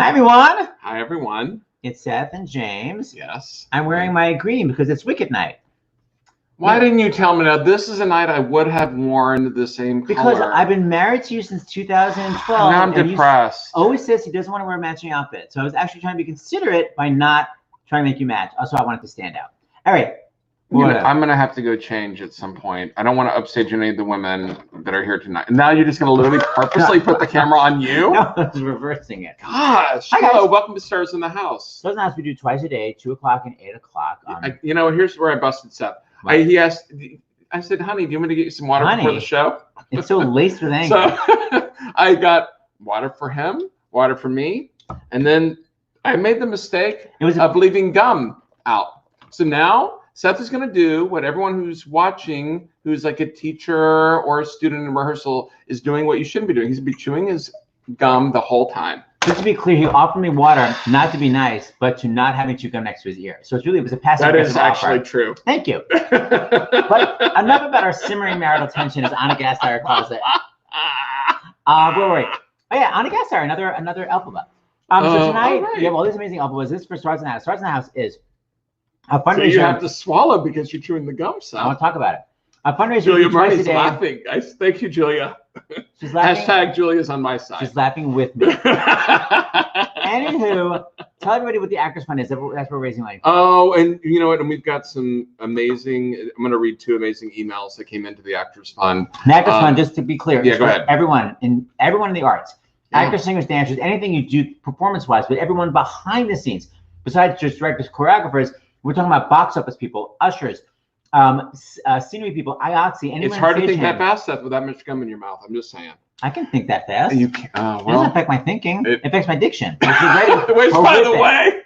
Hi, everyone. Hi, everyone. It's Seth and James. Yes. I'm wearing my green because it's Wicked Night. Why didn't you tell me that? This is a night I would have worn the same because color. I've been married to you since 2012. Now I'm depressed. Always says he doesn't want to wear a matching outfit. So I was actually trying to be considerate by not trying to make you match. Also, I wanted to stand out. All right. I'm going to have to go change at some point. I don't want to upstage any of the women that are here tonight. And now you're just going to literally purposely put the camera on you? No, I was reversing it. Gosh. Hi, hello. Welcome to Stars in the House. Stars in the House we do twice a day, 2 o'clock and 8 o'clock. Here's where I busted Seth. He asked, I said, honey, do you want me to get you some water before the show? It's so laced with anger. So I got water for him, water for me, and then I made the mistake of leaving gum out. So now Seth is going to do what everyone who's watching, who's like a teacher or a student in rehearsal, is doing what you shouldn't be doing. He's going to be chewing his gum the whole time. Just to be clear, he offered me water, not to be nice, but to not having chew gum next to his ear. So it was a passive That is aggressive actually offer. true. Thank you. But enough about our simmering marital tension is on a gas fire closet. Where were we? Oh yeah, on a gas fire, another Elphaba. So tonight we have all these amazing Elphabas. This is for Stars in the House. Stars in the House is a fundraiser. So you have to swallow because you're chewing the gum. So I want to talk about it. A fundraiser. Julia Murney's laughing. Thank you, Julia. She's laughing. Hashtag Julia's on my side. She's laughing with me. Anywho, tell everybody what the Actors Fund is. That's what we're raising money for. Oh, and you know what? And we've got some amazing. I'm going to read 2 amazing emails that came into the Actors Fund. The Actors Fund, just to be clear, yeah, go ahead. Everyone in the arts, actors, singers, dancers, anything you do performance-wise, but everyone behind the scenes, besides just directors, choreographers. We're talking about box office people, ushers, scenery people, IATSE, anyone. It's hard to think that fast, Seth, with that much gum in your mouth. I'm just saying. I can think that fast. You can. It doesn't affect my thinking. It affects my diction. Which by the way,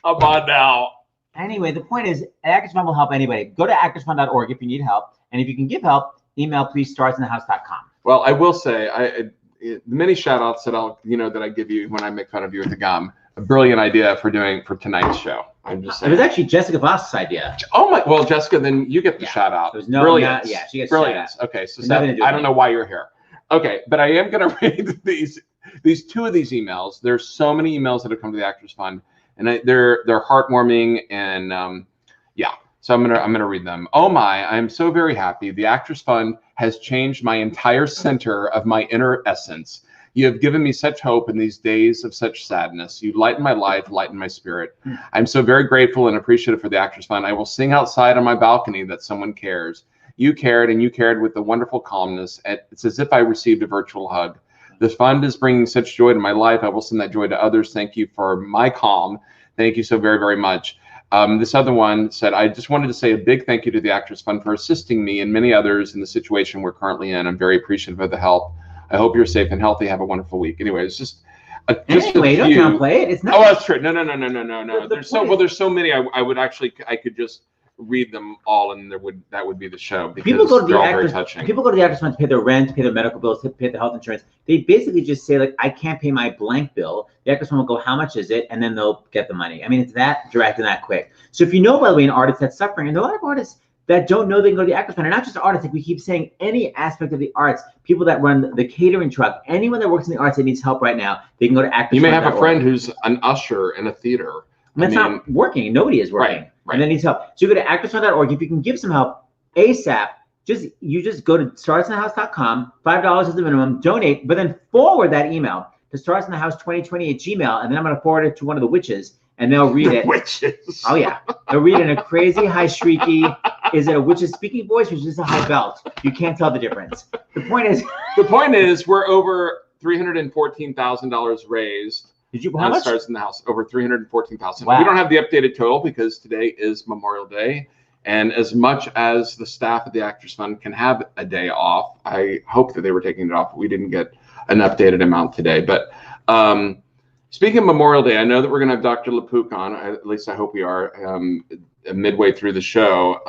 come on now. Anyway, the point is, Actors Fund will help anybody. Go to actorsfund.org if you need help, and if you can give help, email please starsinthehouse.com. Well, I will say, the many shout outs that that I give you when I make fun of you with the gum. A brilliant idea for tonight's show. I'm just saying. It was actually Jessica Vosk's idea. Oh my! Well, Jessica, then you get the shout out. There's no brilliant. She gets brilliant. Okay, so Seth, I don't know why you're here. Okay, but I am going to read these 2 of these emails. There's so many emails that have come to the Actors Fund, and they're heartwarming, and so I'm gonna read them. Oh my! I'm so very happy. The Actors Fund has changed my entire center of my inner essence. You have given me such hope in these days of such sadness. You lighten my life, lighten my spirit. I'm so very grateful and appreciative for the Actors Fund. I will sing outside on my balcony that someone cares. You cared, and you cared with a wonderful calmness. It's as if I received a virtual hug. The fund is bringing such joy to my life. I will send that joy to others. Thank you for my calm. Thank you so very, very much. This other one said, I just wanted to say a big thank you to the Actors Fund for assisting me and many others in the situation we're currently in. I'm very appreciative of the help. I hope you're safe and healthy. Have a wonderful week. Anyway, it's just anyway, don't downplay it. It's not. Oh, that's true. No. There's so many. I could just read them all, and that would be the show. Because people go to the very touching. People go to the Actors Fund to pay their rent, pay their medical bills, to pay their health insurance. They basically just say, like, I can't pay my blank bill. The Actors Fund will go, how much is it? And then they'll get the money. I mean, it's that direct and that quick. So if you know, by the way, an artist that's suffering, and there are a lot of artists that don't know they can go to the Actors Fund, and not just artists, like we keep saying, any aspect of the arts, people that run the catering truck, anyone that works in the arts that needs help right now, they can go to Actors Fund. You may have a friend who's an usher in a theater. That's not working. Nobody is working. Right. And that needs help. So you go to actorsfund.org. If you can give some help ASAP, you just go to starsinthehouse.com, $5 is the minimum, donate, but then forward that email to starsinthehouse2020 at Gmail, and then I'm going to forward it to one of the witches, and they'll read it. Witches. Oh yeah, they'll read it in a crazy high shrieky. Is it a witch's speaking voice or is it a high belt? You can't tell the difference. The point is, we're over $314,000 raised. How much? Stars in the House, over $314,000. Wow. We don't have the updated total because today is Memorial Day, and as much as the staff at the Actors Fund can have a day off, I hope that they were taking it off. We didn't get an updated amount today, but. Speaking of Memorial Day, I know that we're going to have Dr. LaPook on. At least I hope we are midway through the show.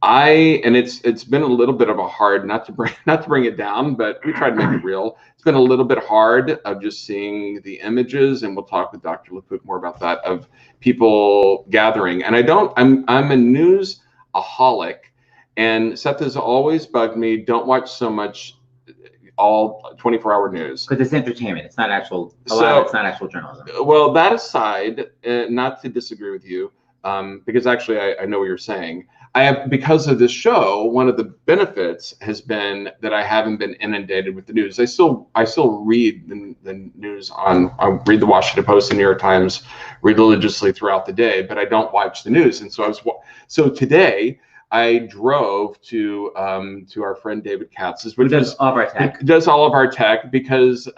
It's been a little bit of a hard, not to bring it down, but we tried to make it real. It's been a little bit hard of just seeing the images, and we'll talk with Dr. LaPook more about that, of people gathering. And I'm a news-aholic, and Seth has always bugged me, don't watch so much all 24-hour news. Because it's entertainment. It's not actual. It's not actual journalism. Well, that aside, not to disagree with you, because actually I know what you're saying. Because of this show, one of the benefits has been that I haven't been inundated with the news. I still read the news I read the Washington Post and New York Times religiously throughout the day, but I don't watch the news. And so today I drove to our friend David Katz's, which does all of our tech. Does all of our tech because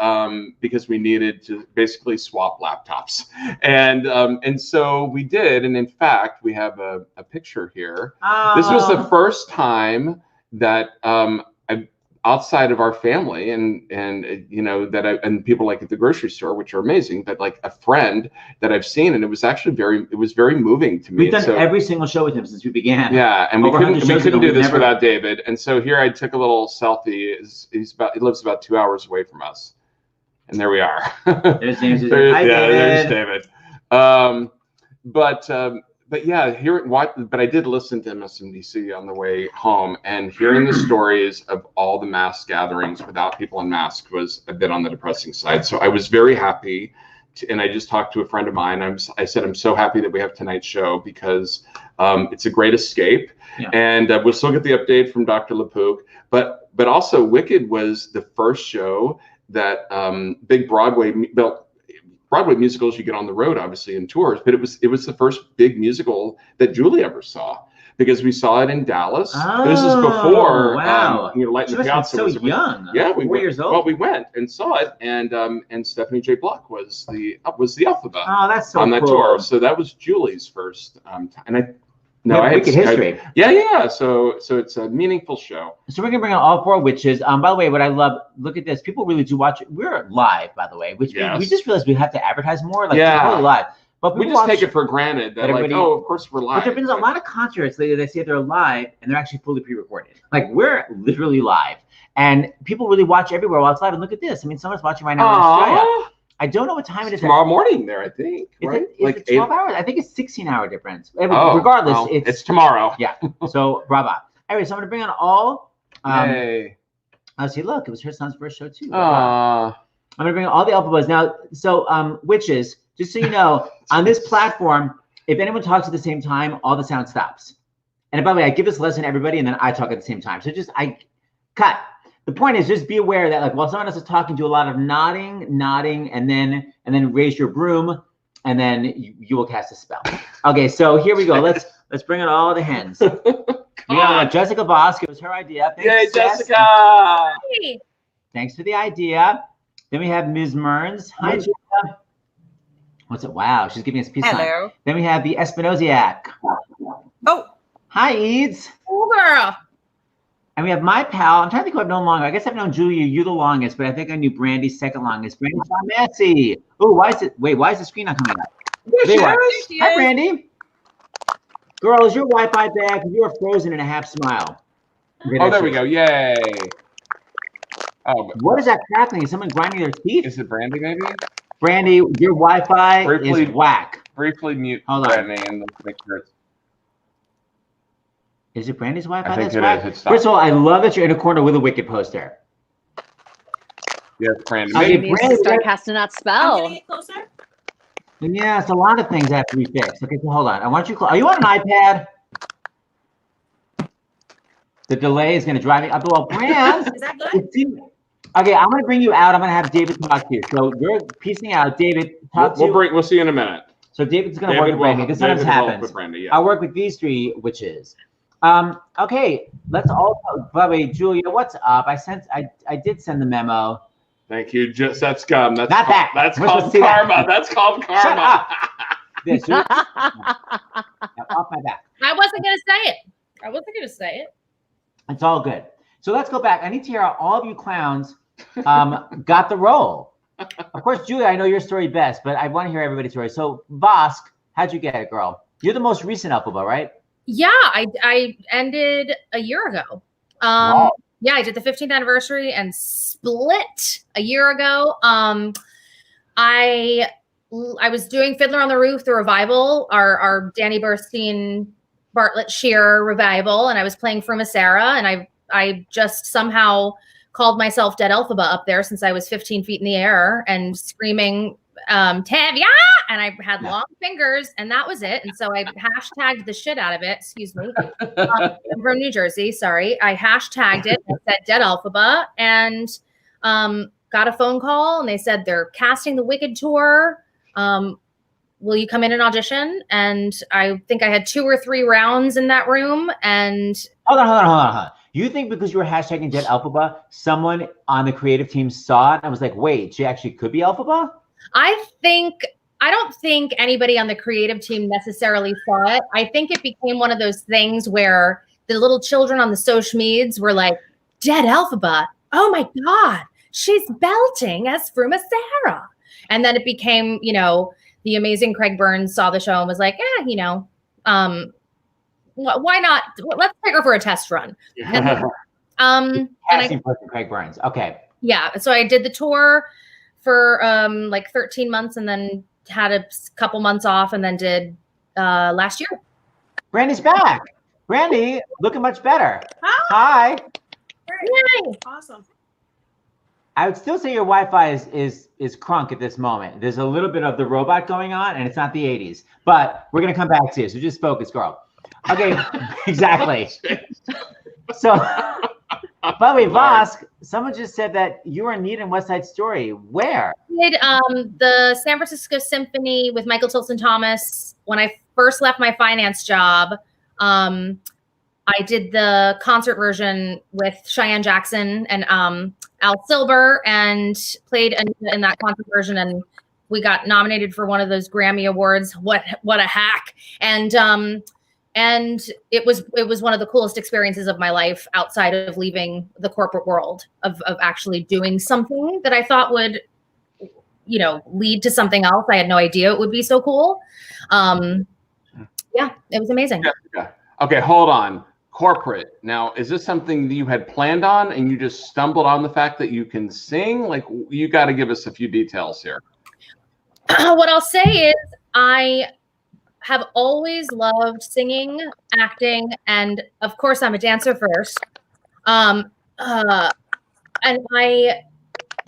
we needed to basically swap laptops, and so we did. And in fact, we have a picture here. Oh. This was the first time that outside of our family and and people like at the grocery store, which are amazing, but like a friend that I've seen, and it was actually very moving to me. We've done every single show with him since we began. Yeah, and we couldn't do this without David. And so here I took a little selfie. He lives about 2 hours away from us, and there we are. There's James. Hi, David. There's David. But yeah, but I did listen to MSNBC on the way home, and hearing the stories of all the mass gatherings without people in masks was a bit on the depressing side. So I was very happy, and I just talked to a friend of mine. I said, I'm so happy that we have tonight's show because it's a great escape. Yeah. And we'll still get the update from Dr. LaPook. But also, Wicked was the first show that big Broadway musicals, you get on the road, obviously, in tours, but it was the first big musical that Julie ever saw, because we saw it in Dallas. Oh, this is before wow. Light in the Piazza. So young. Yeah, we 4 years old. Well, we went and saw it, and Stephanie J. Block was the Elphaba on that cool. tour. So that was Julie's first time, and I Wicked history. Yeah. So it's a meaningful show. So we're gonna bring on all 4 witches. By the way, what I love, look at this. People really do watch it. We're live, by the way, which we just realized we have to advertise more. Like totally live. But we just take it for granted that of course we're live. But there's been a lot of concerts lately that say they're live and they're actually fully pre-recorded. Like we're literally live, and people really watch everywhere while it's live. And look at this. I mean, someone's watching right now in Australia. I don't know what time it is. Tomorrow morning there, I think. Right? It's 12 hours. I think it's 16-hour difference. Regardless, well, it's tomorrow. Yeah. So bravo. Anyway, so I'm gonna bring on all. Yay. Let's see. Look, it was her son's first show too. I'm gonna bring on all the Elphabas now. So witches, just so you know, on this platform, if anyone talks at the same time, all the sound stops. And by the way, I give this lesson to everybody, and then I talk at the same time. So I cut. The point is, just be aware that while someone else is talking, do a lot of nodding, and then raise your broom, and then you will cast a spell. Okay, so here we go. Let's bring on all the hens. Jessica Vosk. It was her idea. Yay, Jessica! Hey. Thanks for the idea. Then we have Ms. Mearns. Hi, Jessica. What's it? Wow, she's giving us peace sign. Then we have the Espinosiac. Oh. Hi, Eads. Oh, girl. And we have my pal. I'm trying to think who I've known longer. I guess I've known Julia, you the longest, but I think I knew Brandi second longest. Brandi Massey. Oh, why is the screen not coming up? There she is. Hi, Brandi. Girl, is your Wi-Fi back? You are frozen in a half smile. Oh, there we go. Yay. Oh, what is that crackling? Is someone grinding their teeth? Is it Brandi, maybe? Brandi, your Wi-Fi is whack. Briefly mute Brandi and let's make sure it's... Is it Brandi's Wi-Fi? I think that's it is. First of all, I love that you're in a corner with a Wicked poster. Yes, Brandi. Okay, Brandi, start casting that spell. I'm get closer. Yeah, it's a lot of things that have to be fixed. Okay, so hold on. I want you. Are you on an iPad? The delay is going to drive me up the wall. Brand. Is that good? Okay, I'm going to bring you out. I'm going to have David talk to you. So you're piecing out. David, talk to you. We'll see you in a minute. So David's going to work with Brandi. This sometimes happens. I'll work with these 3 witches. Okay, let's all. By the way, Julia, what's up? I did send the memo. Thank you. Just that's scum. That's not that. That's called karma. That's called karma. Shut up. This. Off my back. I wasn't gonna say it. It's all good. So let's go back. I need to hear how all of you clowns got the role. Of course, Julia, I know your story best, but I want to hear everybody's story. So, Vosk, how'd you get it, girl? You're the most recent Elphaba, right? Yeah, I ended a year ago. Wow. Yeah, I did the 15th anniversary and split a year ago. I was doing Fiddler on the Roof, the revival, our Danny Burstein, Bartlett Shear revival, and I was playing Fruma Sarah, and I just somehow called myself Dead Elphaba up there since I was 15 feet in the air and screaming, Tab, yeah! And I had long fingers, and that was it. And so I hashtagged the shit out of it. Excuse me. I'm from New Jersey. Sorry. I hashtagged it and said Dead Elphaba, and got a phone call, and they said they're casting the Wicked tour. Will you come in and audition? And I think I had 2 or 3 rounds in that room. And hold on. You think because you were hashtagging Dead Elphaba, someone on the creative team saw it and was like, wait, she actually could be Elphaba? I don't think anybody on the creative team necessarily saw it. I think it became one of those things where the little children on the social medias were like, Dead Elphaba. Oh my God, she's belting as Fruma Sarah. And then it became, the amazing Craig Burns saw the show and was like, why not? Let's take her for a test run. Casting person Craig Burns. Okay. Yeah. So I did the tour for 13 months and then had a couple months off and then did last year. Brandi's back. Brandi, looking much better. Hi. Yay. Awesome. I would still say your Wi-Fi is crunk at this moment. There's a little bit of the robot going on, and it's not the 80s. But we're going to come back to you, so just focus, girl. Okay, exactly. So, by the way, Vosk, someone just said that you were Anita in West Side Story. Where? I did the San Francisco Symphony with Michael Tilson Thomas. When I first left my finance job, I did the concert version with Cheyenne Jackson and Al Silber, and played Anita in that concert version, and we got nominated for one of those Grammy Awards. What a hack! And it was one of the coolest experiences of my life outside of leaving the corporate world, of actually doing something that I thought would, lead to something else. I had no idea it would be so cool. Yeah, it was amazing. Yeah. Okay, hold on. Corporate. Now, is this something that you had planned on and you just stumbled on the fact that you can sing? Like, you got to give us a few details here. What I'll say is I have always loved singing, acting, and of course I'm a dancer first. And I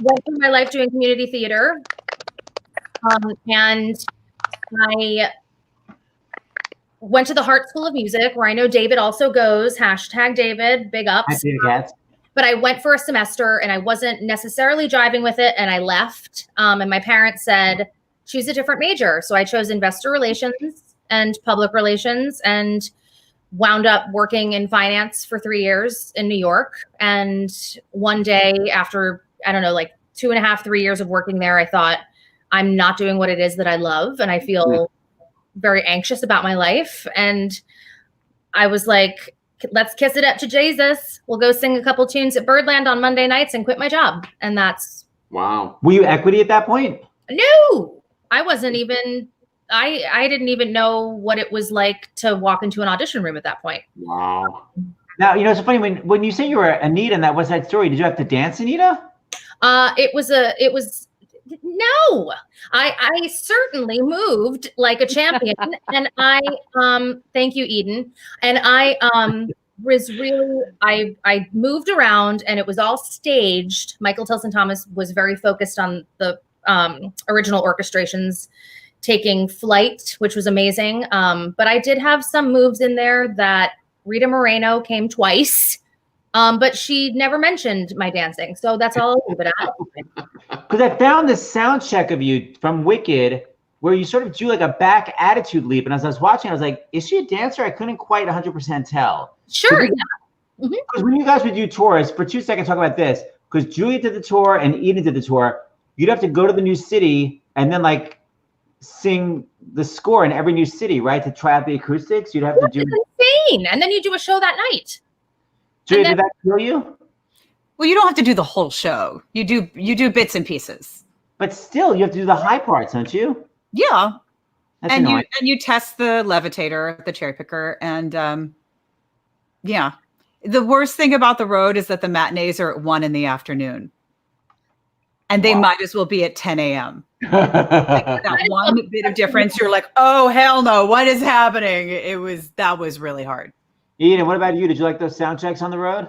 went through my life doing community theater. And I went to the Hart School of Music, where I know David also goes. Hashtag David, big ups. But I went for a semester and I wasn't necessarily jiving with it, and I left. And my parents said, choose a different major. So I chose investor relations and public relations, and wound up working in finance for 3 years in New York. And one day after, 2.5, 3 years of working there, I thought, I'm not doing what it is that I love. And I feel very anxious about my life. And I was like, let's kiss it up to Jesus. We'll go sing a couple tunes at Birdland on Monday nights and quit my job. And that's... Wow. Were you equity at that point? No, I wasn't even... I didn't even know what it was like to walk into an audition room at that point. Wow. Now, it's funny, when you say you were Anita in that West Side Story, did you have to dance, Anita? No, I certainly moved like a champion. And thank you, Eden. And I moved around, and it was all staged. Michael Tilson Thomas was very focused on the original orchestrations taking flight, which was amazing. But I did have some moves in there that Rita Moreno came twice. But she never mentioned my dancing. So that's all I'll leave it at. Because I found this sound check of you from Wicked where you sort of do like a back attitude leap. And as I was watching, I was like, is she a dancer? I couldn't quite 100% tell. Sure, yeah. Because when you guys would do tours, for 2 seconds, talk about this. Because Julia did the tour and Eden did the tour. You'd have to go to the new city and then sing the score in every new city, right? To try out the acoustics. You'd have to do... insane. And then you do a show that night. Julia, did that kill you? Well, you don't have to do the whole show. You do bits and pieces. But still, you have to do the high parts, don't you? Yeah. That's and annoying. you test the levitator, the cherry picker, and yeah. The worst thing about the road is that the matinees are at 1 PM. And they might as well be at 10 a.m. That one bit of difference, you're like, oh hell no, what is happening? That was really hard. Eden, what about you? Did you like those sound checks on the road?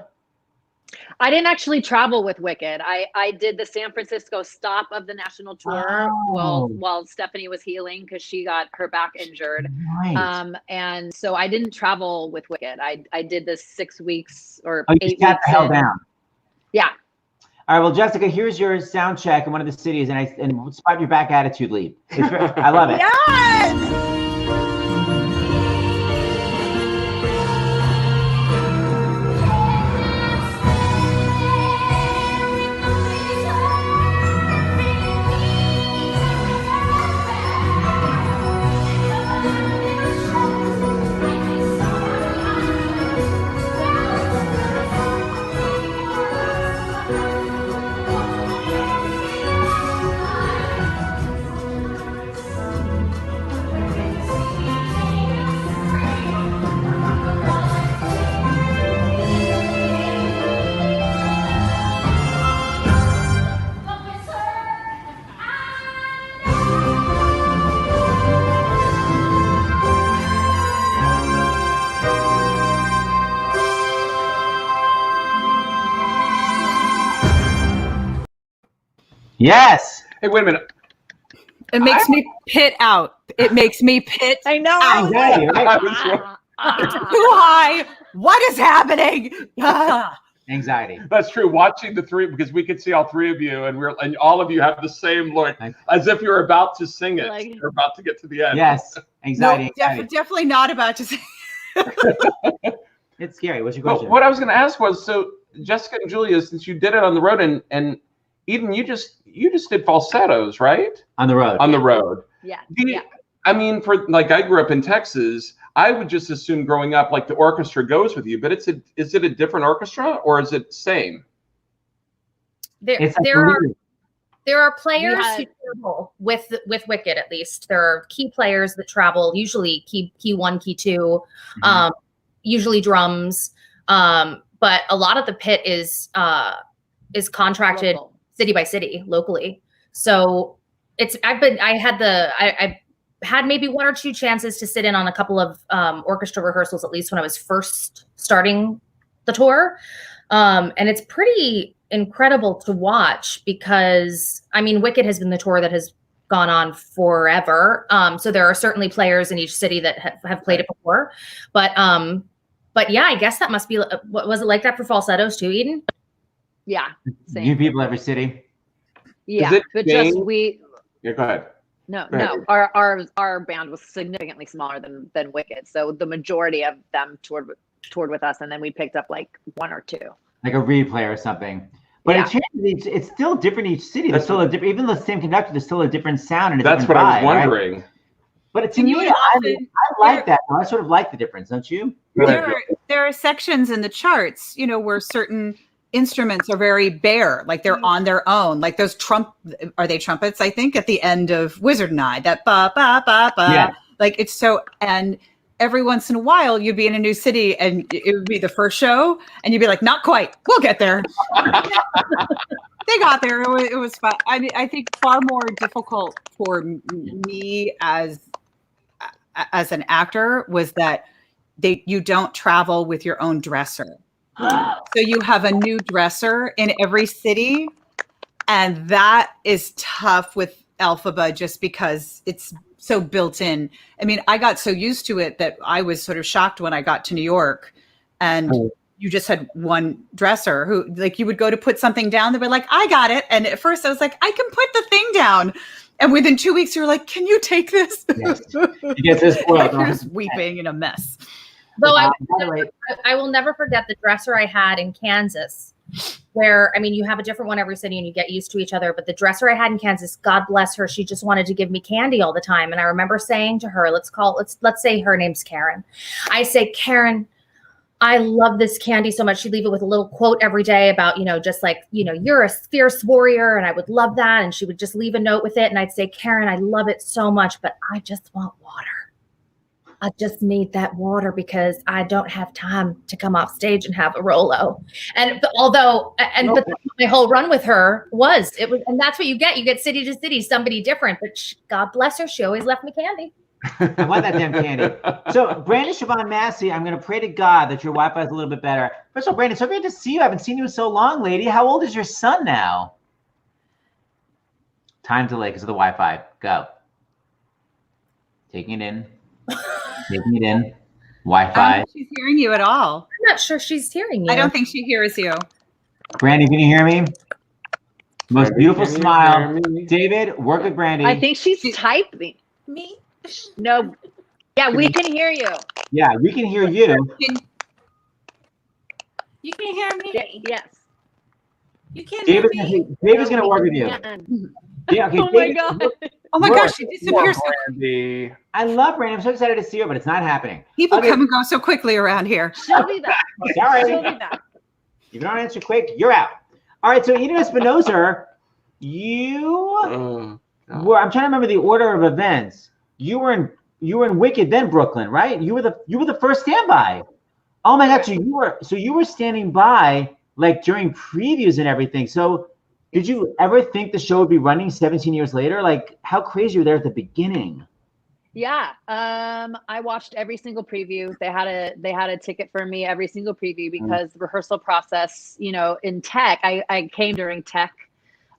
I didn't actually travel with Wicked. I did the San Francisco stop of the national tour while Stephanie was healing because she got her back injured. Right. And so I didn't travel with Wicked. I did this 6 weeks or 8 weeks. The hell down. Yeah. All right. Well, Jessica, here's your sound check in one of the cities, and spot your back attitude lead. I love it. Yes. Yes. Hey, wait a minute. It makes me pit out. It makes me pit. I know. Anxiety, right? It's too high. What is happening? Anxiety. That's true. Watching the three, because we could see all three of you, and all of you have the same look, as if you're about to sing it. Like, you're about to get to the end. Yes. Anxiety. No, anxiety. definitely not about to say. It's scary. What's your question? What I was going to ask was, so Jessica and Julia, since you did it on the road, and Eden, you just did falsettos, right? On the road. On the road. Yeah. I mean, I grew up in Texas. I would just assume growing up, like the orchestra goes with you, but is it a different orchestra or is it same? There are players who travel with Wicked. At least there are key players that travel. Usually key 1, key 2, usually drums. But a lot of the pit is contracted city by city locally. So I've had maybe 1 or 2 chances to sit in on a couple of orchestra rehearsals, at least when I was first starting the tour. And it's pretty incredible to watch because, I mean, Wicked has been the tour that has gone on forever. So there are certainly players in each city that have played it before. But yeah, I guess that must be, what was it like that for falsettos too, Eden? Yeah. Same. You people every city? Yeah. But just Yeah, go ahead. No. Our band was significantly smaller than Wicked, so the majority of them toured with us, and then we picked up like 1 or 2, like a replay or something. But it changes. It's still different each city. There's still a different, even the same conductor. There's still a different sound and that's what vibe, I was wondering. Right? But to me, I like that. I sort of like the difference, don't you? There are sections in the charts, where certain instruments are very bare, like they're on their own, like those are they trumpets? I think at the end of Wizard and I, that ba ba ba ba, like it's so. And every once in a while, you'd be in a new city, and it would be the first show, and you'd be like, "Not quite, we'll get there." They got there. It was fun. I think far more difficult for me as an actor was that you don't travel with your own dresser. So you have a new dresser in every city, and that is tough with Elphaba just because it's so built in. I mean, I got so used to it that I was sort of shocked when I got to New York, and you just had one dresser who, like, you would go to put something down, they'd be like, "I got it." And at first I was like, "I can put the thing down." And within 2 weeks, you were like, "Can you take this?" Yes. You get this world. You're just weeping in a mess. Though I will never forget the dresser I had in Kansas, where, I mean, you have a different one every city and you get used to each other. But the dresser I had in Kansas, God bless her, she just wanted to give me candy all the time. And I remember saying to her, let's say her name's Karen. I say, "Karen, I love this candy so much." She'd leave it with a little quote every day about, just like, "You're a fierce warrior," and I would love that. And she would just leave a note with it. And I'd say, "Karen, I love it so much, but I just want water. I just need that water because I don't have time to come off stage and have a Rolo." And but my whole run with her was, and that's what you get. You get city to city, somebody different. But God bless her, she always left me candy. I want that damn candy. So, Brandon, Siobhan, Massey, I'm going to pray to God that your Wi-Fi is a little bit better. First of all, Brandon, so great to see you. I haven't seen you in so long, lady. How old is your son now? Time delay because of the Wi-Fi. Go. Taking it in. Taking it in. Wi-Fi. I don't think she's hearing you at all. I'm not sure she's hearing you. I don't think she hears you. Brandi, can you hear me? Most Brandi, beautiful can you smile. hear me? David, work with Brandi. I think she's typing. Me? No. Yeah, we can hear you. Yeah, we can hear you. You can hear me. Yes. You can't hear David's me. going to work with you. Yeah, okay. Oh my David, God. Oh my gosh, she disappears. Brandi. I love Brandi. I'm so excited to see her, but it's not happening. People Okay. come and go so quickly around here. She'll be back. Sorry. She'll be back. If you don't answer quick, you're out. All right, so Eden Espinosa, you were, I'm trying to remember the order of events. You were in Wicked, then Brooklyn, right? You were the first standby. Oh my God, so you were standing by like during previews and everything. So did you ever think the show would be running 17 years later? Like, how crazy you were there at the beginning? Yeah. I watched every single preview. They had a ticket for me every single preview because the rehearsal process, in tech, I came during tech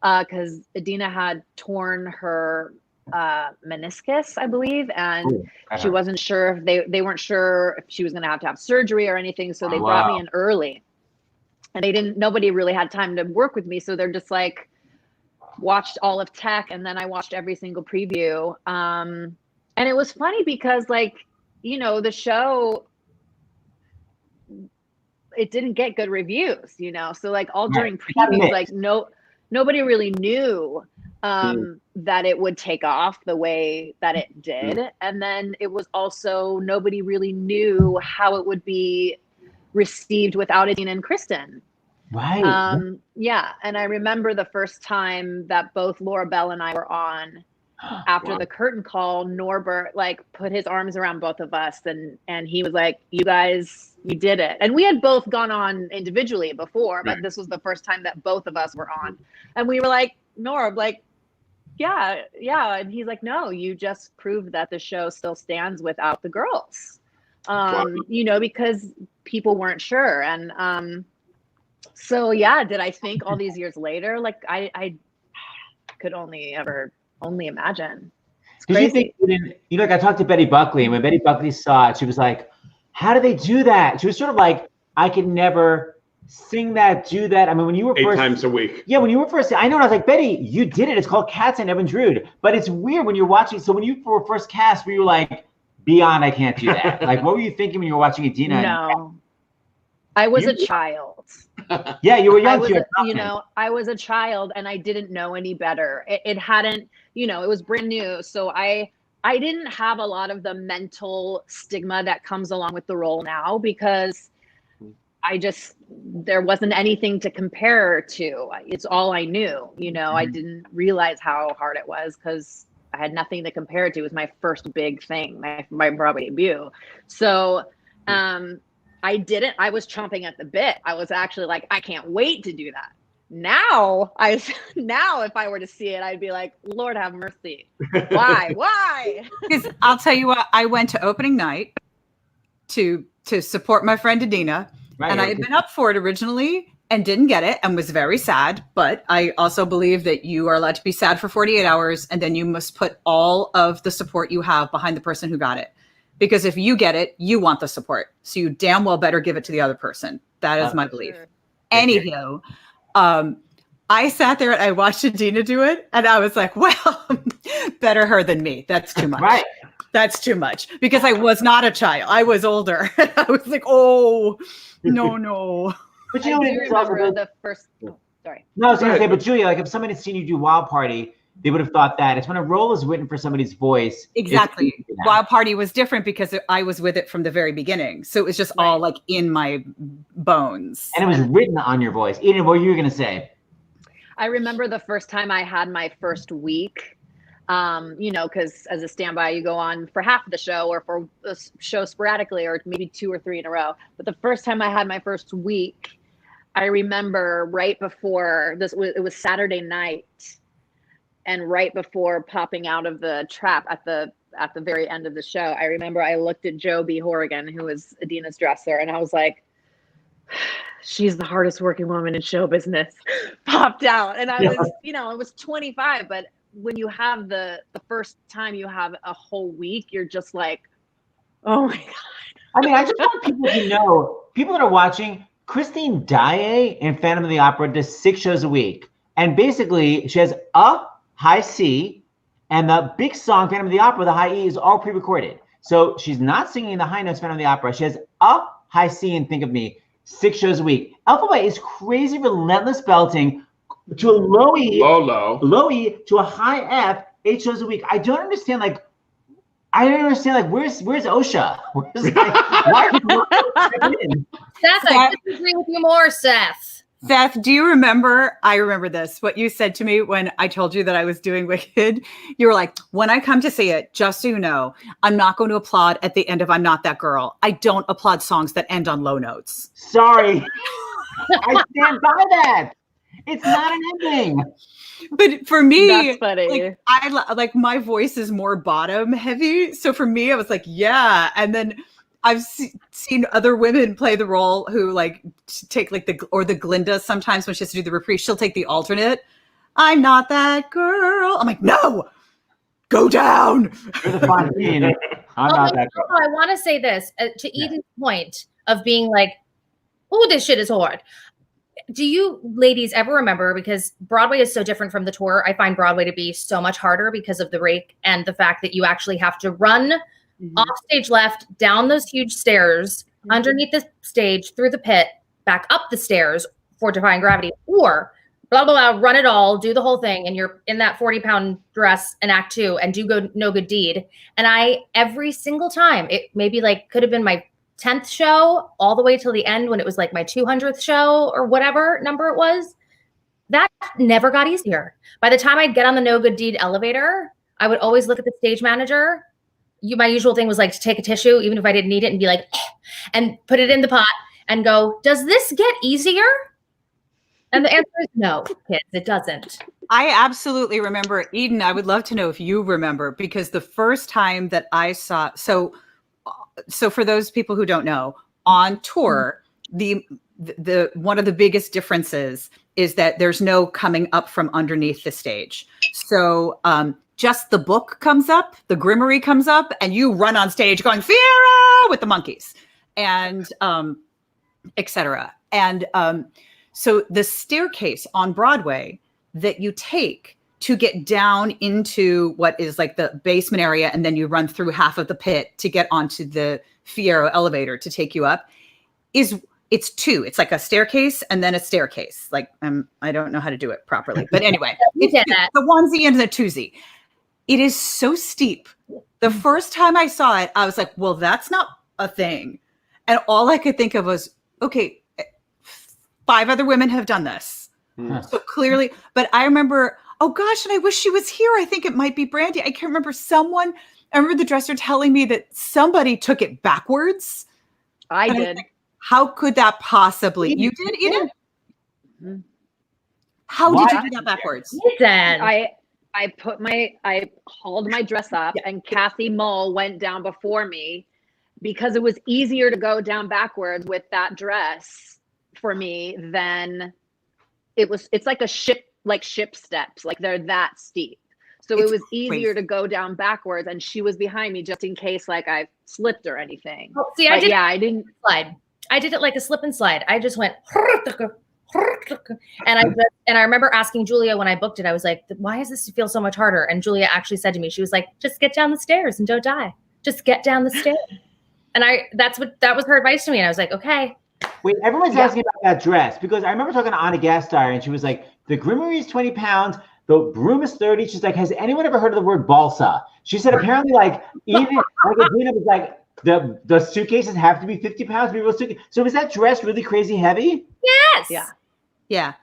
because Idina had torn her meniscus, I believe, and she wasn't sure if they weren't sure if she was going to have surgery or anything. So they brought me in early. And nobody really had time to work with me. So they're just like, watched all of tech. And then I watched every single preview. And it was funny because the show, it didn't get good reviews, So all during previews, nobody really knew that it would take off the way that it did. And then it was also, nobody really knew how it would be received without Idina and Kristen. Right. Yeah. And I remember the first time that both Laura Bell and I were on after the curtain call, Norbert put his arms around both of us and he was like, you guys, you did it. And we had both gone on individually before, but this was the first time that both of us were on. And we were like, Norb, yeah. And he's like, no, you just proved that the show still stands without the girls. Because people weren't sure. And so yeah, did I think all these years later? I could only imagine. Because I talked to Betty Buckley, and when Betty Buckley saw it, she was like, how do they do that? She was sort of like, I could never sing that, do that. I mean, when you were 8 times a week. Yeah, when you were first, I know, and I was like, Betty, you did it. It's called Cats and Evans Rude. But it's weird when you're watching. So when you were first cast, were you like, beyond, I can't do that? What were you thinking when you were watching Idina? No, I was a child. Yeah, you were young. I was a child and I didn't know any better. It hadn't, it was brand new. So I didn't have a lot of the mental stigma that comes along with the role now because there wasn't anything to compare to. It's all I knew, I didn't realize how hard it was because I had nothing to compare it to. It was my first big thing, my Broadway debut. So, I was chomping at the bit. I was actually like, I can't wait to do that. Now if I were to see it, I'd be like, Lord have mercy. Why? Because I'll tell you what, I went to opening night to support my friend Idina, and I had been up for it originally and didn't get it and was very sad. But I also believe that you are allowed to be sad for 48 hours, and then you must put all of the support you have behind the person who got it. Because if you get it, you want the support. So you damn well better give it to the other person. That is my belief. Sure. Anywho, I sat there and I watched Idina do it. And I was like, well, better her than me. That's too much. Right. That's too much. Because I was not a child. I was older. I was like, oh, no. But I do remember the first, sorry. No, I was going to say, but Julia, if somebody had seen you do Wild Party, they would have thought that. It's when a role is written for somebody's voice. Exactly. Wild Party was different because I was with it from the very beginning. So it was just all in my bones. And it was written on your voice. Eden, what were you going to say? I remember the first time I had my first week, because as a standby, you go on for half of the show or for a show sporadically or maybe 2 or 3 in a row. But the first time I had my first week, I remember right before it was Saturday night. And right before popping out of the trap at the at the very end of the show, I remember I looked at Joe B. Horrigan, who was Adina's dresser, and I was like, she's the hardest working woman in show business. Popped out. And I was, I was 25, but when you have the first time you have a whole week, you're just like, oh my God. I mean, I just want people to know, people that are watching, Christine Daae in Phantom of the Opera does 6 shows a week. And basically, she has a high C, and the big song, Phantom of the Opera, the high E, is all pre-recorded. So she's not singing the high notes, Phantom of the Opera. She has a high C in Think of Me, 6 shows a week. Elphaba is crazy, relentless belting to a low E, low E to a high F, 8 shows a week. I don't understand, where's OSHA? Why? Seth, I disagree with you more, Seth. Seth, do you remember? I remember this. What you said to me when I told you that I was doing Wicked. You were like, when I come to see it, just so you know, I'm not going to applaud at the end of I'm Not That Girl. I don't applaud songs that end on low notes. Sorry. I stand by that. It's not an ending. But for me, that's funny. Like my voice is more bottom heavy. So for me, I was like, yeah. And then I've seen other women play the role who like take like the Glinda sometimes when she has to do the reprise, she'll take the alternate. I'm not that girl. I'm like, no, go down. I'm not that girl. I want to say this to Eden's point of being like, oh, this shit is hard. Do you ladies ever remember, because Broadway is so different from the tour, I find Broadway to be so much harder because of the rake and the fact that you actually have to run off stage left, down those huge stairs, underneath the stage, through the pit, back up the stairs for Defying Gravity, or blah, blah, blah, run it all, do the whole thing, and you're in that 40-pound dress in Act 2 and do no good deed. And every single time, it maybe like could have been my 10th show all the way till the end when it was like my 200th show or whatever number it was, that never got easier. By the time I'd get on the no good deed elevator, I would always look at the stage manager. My usual thing was like to take a tissue, even if I didn't need it, and be like, and put it in the pot and go, does this get easier? And the answer is no, kids, it doesn't. I absolutely remember. Eden, I would love to know if you remember, because the first time that I saw, so for those people who don't know, on tour, the one of the biggest differences is that there's no coming up from underneath the stage. So just the book comes up, the Grimmery comes up, and you run on stage going Fiera with the monkeys and etc. And so the staircase on Broadway that you take to get down into what is like the basement area, and then you run through half of the pit to get onto the Fiero elevator to take you up, it's 2. It's like a staircase and then a staircase. Like I don't know how to do it properly, but anyway, it's the onesie and the twosie. It is so steep. The first time I saw it, I was like, well, that's not a thing. And all I could think of was, okay, 5 other women have done this. So clearly, but I remember, oh gosh, and I wish she was here. I think it might be Brandi. I can't remember I remember the dresser telling me that somebody took it backwards. I did. Like, how could that possibly? You did, Eden? How did you do that backwards? I hauled my dress up, and Kathy Mull went down before me because it was easier to go down backwards with that dress for me than it's like ship steps, like they're that steep. So it was easier to go down backwards, and she was behind me just in case like I slipped or anything. Oh, see, I didn't slide. I did it like a slip and slide. I just went and I remember asking Julia when I booked it, I was like, why does this feel so much harder? And Julia actually said to me, she was like, just get down the stairs and don't die. Just get down the stairs. And that was her advice to me. And I was like, okay. Wait, everyone's asking about that dress, because I remember talking to Anna Gasteyer, and she was like, the Grimmery is 20 pounds, the broom is 30. She's like, has anyone ever heard of the word balsa? She said apparently like even like Adina was like, the suitcases have to be 50 pounds to be real suitcase. So is that dress really crazy heavy? Yes. Yeah.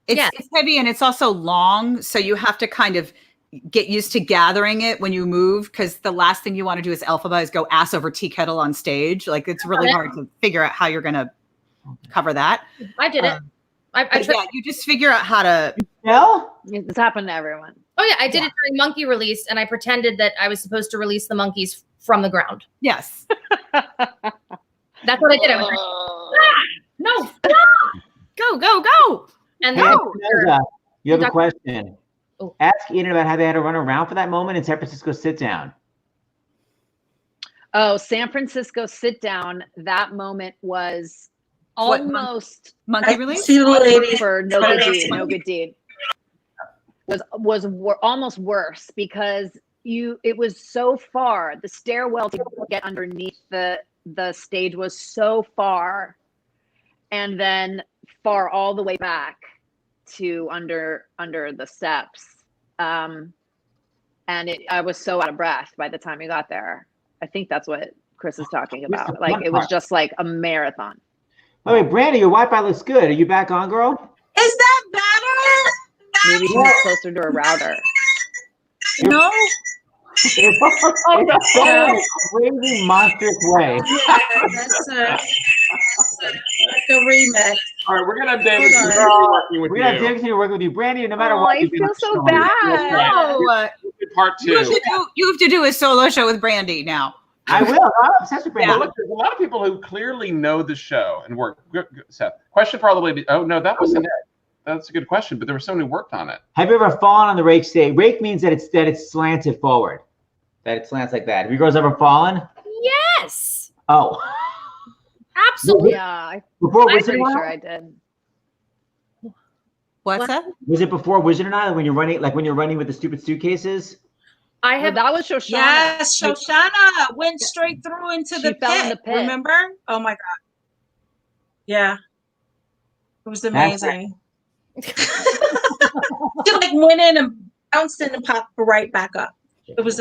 It's heavy, and it's also long. So you have to kind of get used to gathering it when you move, because the last thing you want to do as Elphaba is go ass over tea kettle on stage. Like it's really hard to figure out how you're going to cover that. I did it. I tried. You just figure out how to. No, it's happened to everyone. Oh yeah, I did it during monkey release, and I pretended that I was supposed to release the monkeys from the ground. Yes. That's what I did. I was like, no, go. And Hey, then Espinosa, you have a question. Oh. Ask Eden about how they had to run around for that moment in San Francisco sit down. Oh, San Francisco sit down. That moment was almost monkey release. See the lady for no good deed. No good deed was almost worse because it was so far. The stairwell to get underneath the stage was so far, and then far all the way back to under the steps. And I was so out of breath by the time we got there. I think that's what Chris is talking about. Like it was just like a marathon. Oh, wait, Brandi, your Wi-Fi looks good. Are you back on, girl? Is that better? Maybe she was closer to a router. No. It's better in a crazy monstrous way. Yeah, that's like a remix. All right, we're gonna have David Hold on. continue working with We're gonna have you. David working with you, Brandi. No matter what, I you do feel this so show. bad. Part two. You have to do a solo show with Brandi now. I will. I'm obsessed with Brandi. Well, look, there's a lot of people who clearly know the show and work. Good, Seth, question for all the ladies. Oh no, that wasn't it. That's a good question, but there was someone who worked on it. Have you ever fallen on the rake stage? Rake means that it's slanted forward. That it slants like that. Have you girls ever fallen? yes, Oh. absolutely. Yeah, Before I'm Wizard pretty and sure I? I did. What's that? Was it before Wizard and I when you're running with the stupid suitcases? I Well, have. that was Shoshana. Yes, Shoshana went straight through into She the fell pit. in the pit. Remember? Oh my God. Yeah. It was amazing. She like went in and bounced in and popped right back up. It was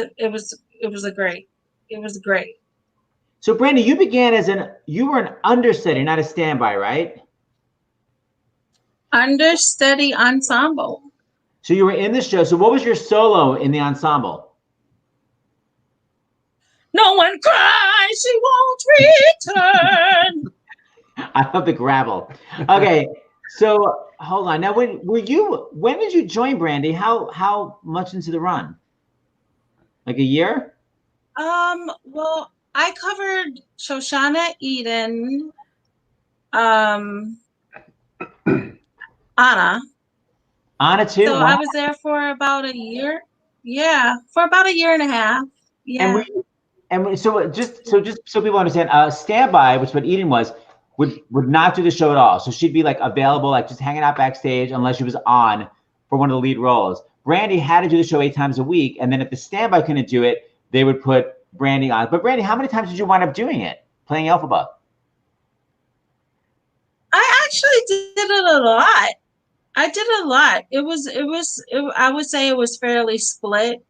great. So Brandi, you began you were an understudy, not a standby, right? Understudy ensemble. So you were in the show. So what was your solo in the ensemble? No one cries, she won't return. I love the gravel. Okay, so hold on. Now, when did you join Brandi? How much into the run? Like a year? Well, I covered Shoshana, Eden, Anna. Anna too. So I was there for about a year. Yeah, for about a year and a half. Yeah. So just so people understand, standby, which is what Eden was, would not do the show at all. So she'd be like available, like just hanging out backstage unless she was on for one of the lead roles. Brandi had to do the show 8 times a week, and then if the standby couldn't do it, they would put Brandi on. But Brandi, how many times did you wind up doing it, playing Elphaba? I actually did it a lot. I would say it was fairly split,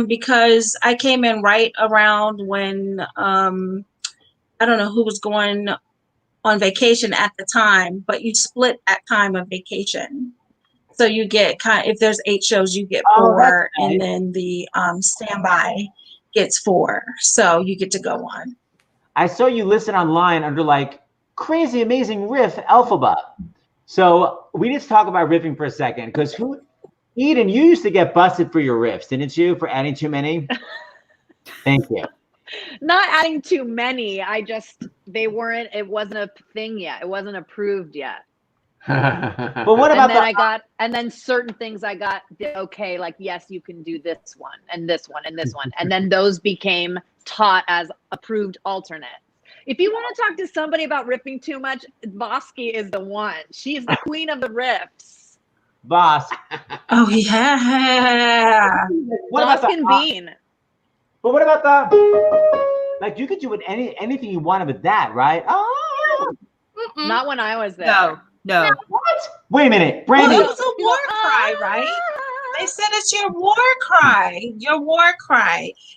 because I came in right around when I don't know who was going on vacation at the time, but you split that time of vacation. So you get if there's 8 shows, you get 4, and then the standby gets 4. So you get to go on. I saw you listed online under like crazy amazing riff Elphaba. So we need to talk about riffing for a second, because Eden, you used to get busted for your riffs, didn't you, for adding too many? Thank you. Not adding too many. It wasn't a thing yet. It wasn't approved yet. But what about and then certain things I got okay, like yes, you can do this one and this one and this one. And then those became taught as approved alternates. If you want to talk to somebody about riffing too much, Vosk is the one. She's the queen of the riffs. Vosk. Oh yeah. Vosk and Bean. But what about like you could do anything you wanted with that, right? Oh, not when I was there. No. What? Wait a minute, Brandi. Well, it was a war cry, right? They said it's your war cry,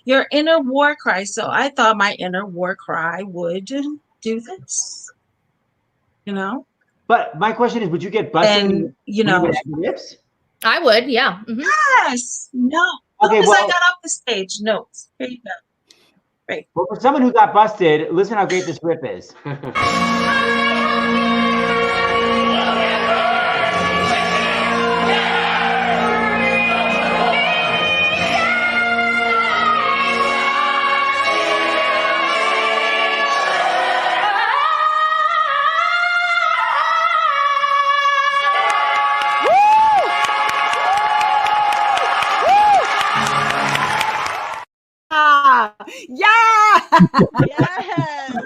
your inner war cry. So I thought my inner war cry would do this, But my question is, would you get busted? And riffs? I would, yeah. Mm-hmm. Yes. No. Okay, I got off the stage. Notes. Here you go. Great. Well, for someone who got busted, listen how great this riff is. Yes.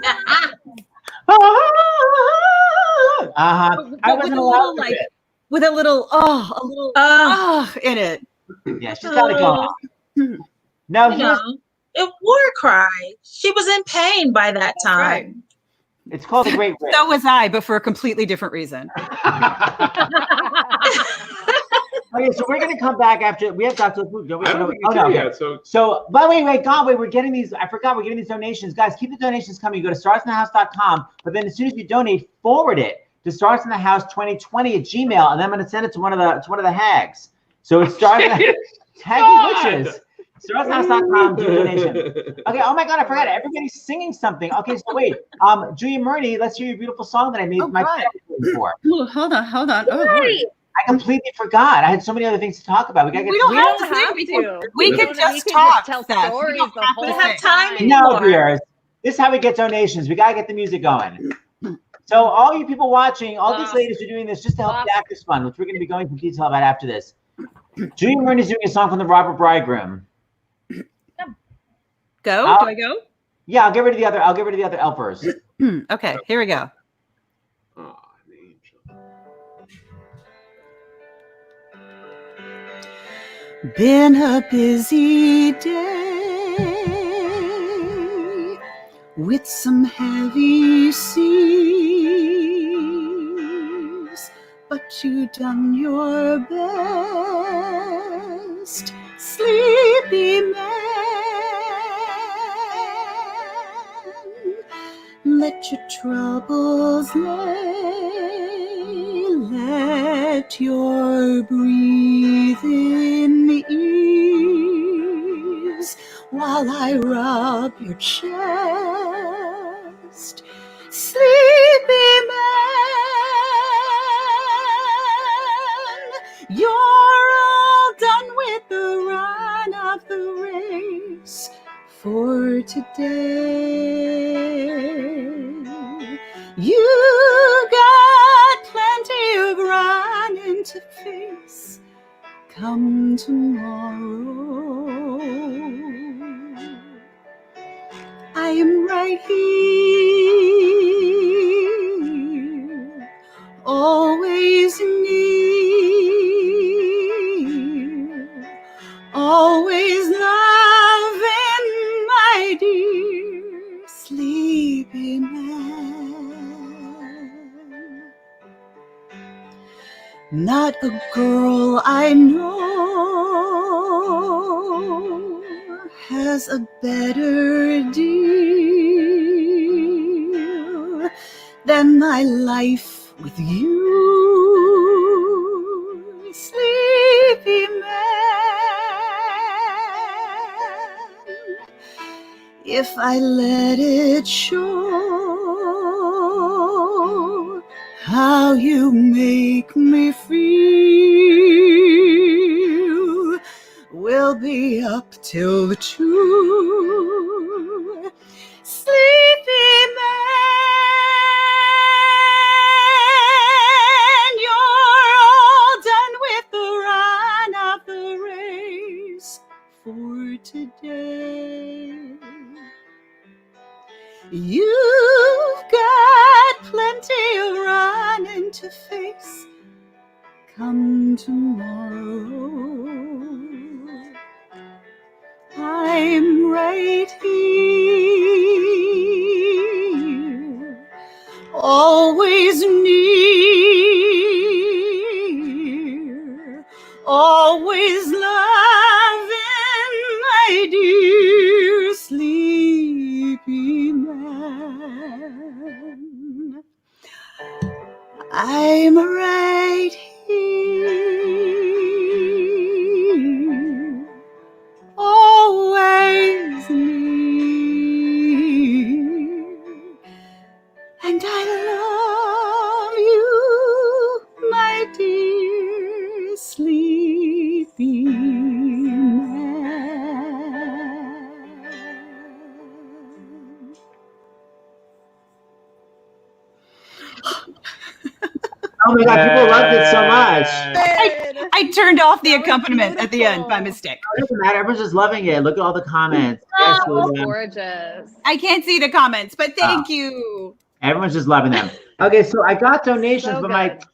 I wasn't allowed to fit. With a little in it. Yeah, she's got to go. No, it war cry. She was in pain by that time. Right. It's called the Great Race. So was I, but for a completely different reason. Okay, so we're gonna come back after we have Dr. Food. Don't we? I don't think it's here yet. So, by the way, we're getting these. I forgot we're getting these donations, guys. Keep the donations coming. You go to starsinthehouse.com, but then as soon as you donate, forward it to starsinthehouse2020@gmail, and then I'm gonna send it to one of the hags. So it's Haggy Witches. Starsinthehouse.com, do donation. Okay, oh my God, I forgot it. Everybody's singing something. Okay, so wait. Julia Murney, let's hear your beautiful song that I made my family for. Ooh, hold on. Oh, Right. I completely forgot. I had so many other things to talk about. We gotta get. We don't have to. We can just talk. Tell Seth. stories We don't the have whole to have time. time No, anymore. viewers. This is how we get donations. We gotta get the music going. So all you people watching, all these ladies are doing this just to help the Actors Fund, which we're gonna be going into detail about after this. Julia Murney is doing a song from the Robert Bridegroom. Go? Do I go? Yeah, I'll get rid of the other Elpers. Okay, here we go. Oh, an angel. Been a busy day with some heavy seas, but you done your best, sleepy man. Let your troubles lay, let your breathing ease, while I rub your chest, sleepy man. You're all done with the run of the race for today. You got plenty of running to face come tomorrow. I am right here, always near, always loving my dear sleepy man. Not a girl I know has a better deal than my life with you, sleepy man. If I let it show how you make me feel, we'll be up till the 2, sleepy man. You're all done with the run of the race for today. You've got plenty of running to face come tomorrow. I'm right here, always near, always loving my dear sleepy man. I'm right here, always near, and I love you, my dear sleepy man. Oh my God, people loved it so much. I turned off the accompaniment at the end by mistake. It doesn't matter. Everyone's just loving it. Look at all the comments. Oh, gorgeous. I can't see the comments, but thank you. Everyone's just loving them. Okay, so I got donations, So but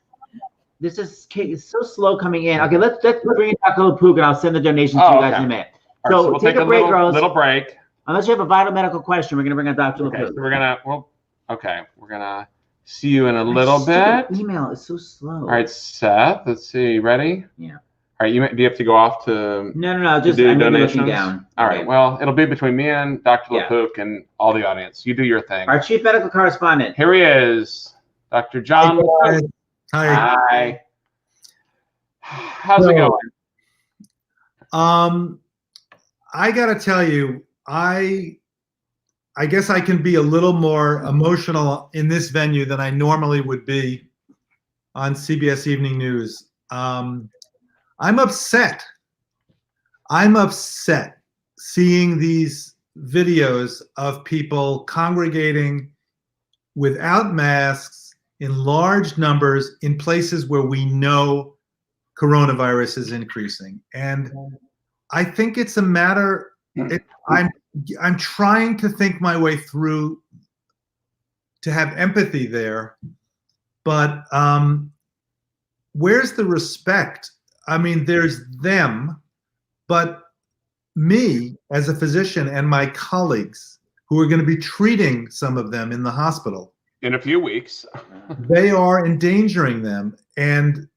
this is it's so slow coming in. Okay, let's bring in Dr. LaPook, and I'll send the donations to you guys in a minute. So So we'll take a break, girls. Little break. Unless you have a vital medical question, we're gonna bring on Dr. Okay, LaPook. so we're gonna see you in a little bit. Email is so slow. All right, Seth. Let's see. Ready? Yeah. All right. Do you have to go off to? No. Just do I'm donations? looking down. All right. Okay. Well, it'll be between me and Dr. Yeah. LaPook and all the audience. You do your thing. Our chief medical correspondent. Here he is, Dr. John. Hi. How's it going? I gotta tell you, I guess I can be a little more emotional in this venue than I normally would be on CBS Evening News. I'm upset. I'm upset seeing these videos of people congregating without masks in large numbers in places where we know coronavirus is increasing. And I think it's a matter, I'm trying to think my way through to have empathy there, but where's the respect? I mean, there's them, but me as a physician and my colleagues who are going to be treating some of them in the hospital. In a few weeks. They are endangering them. And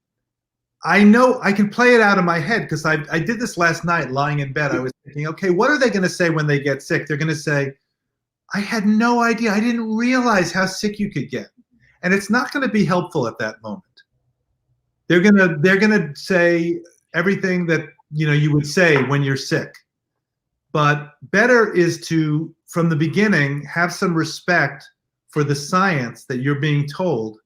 I know I can play it out in my head because I did this last night lying in bed. I was thinking, okay, what are they going to say when they get sick? They're going to say, I had no idea. I didn't realize how sick you could get. And it's not going to be helpful at that moment. They're going to say everything that, you would say when you're sick. But better is to, from the beginning, have some respect for the science that you're being told,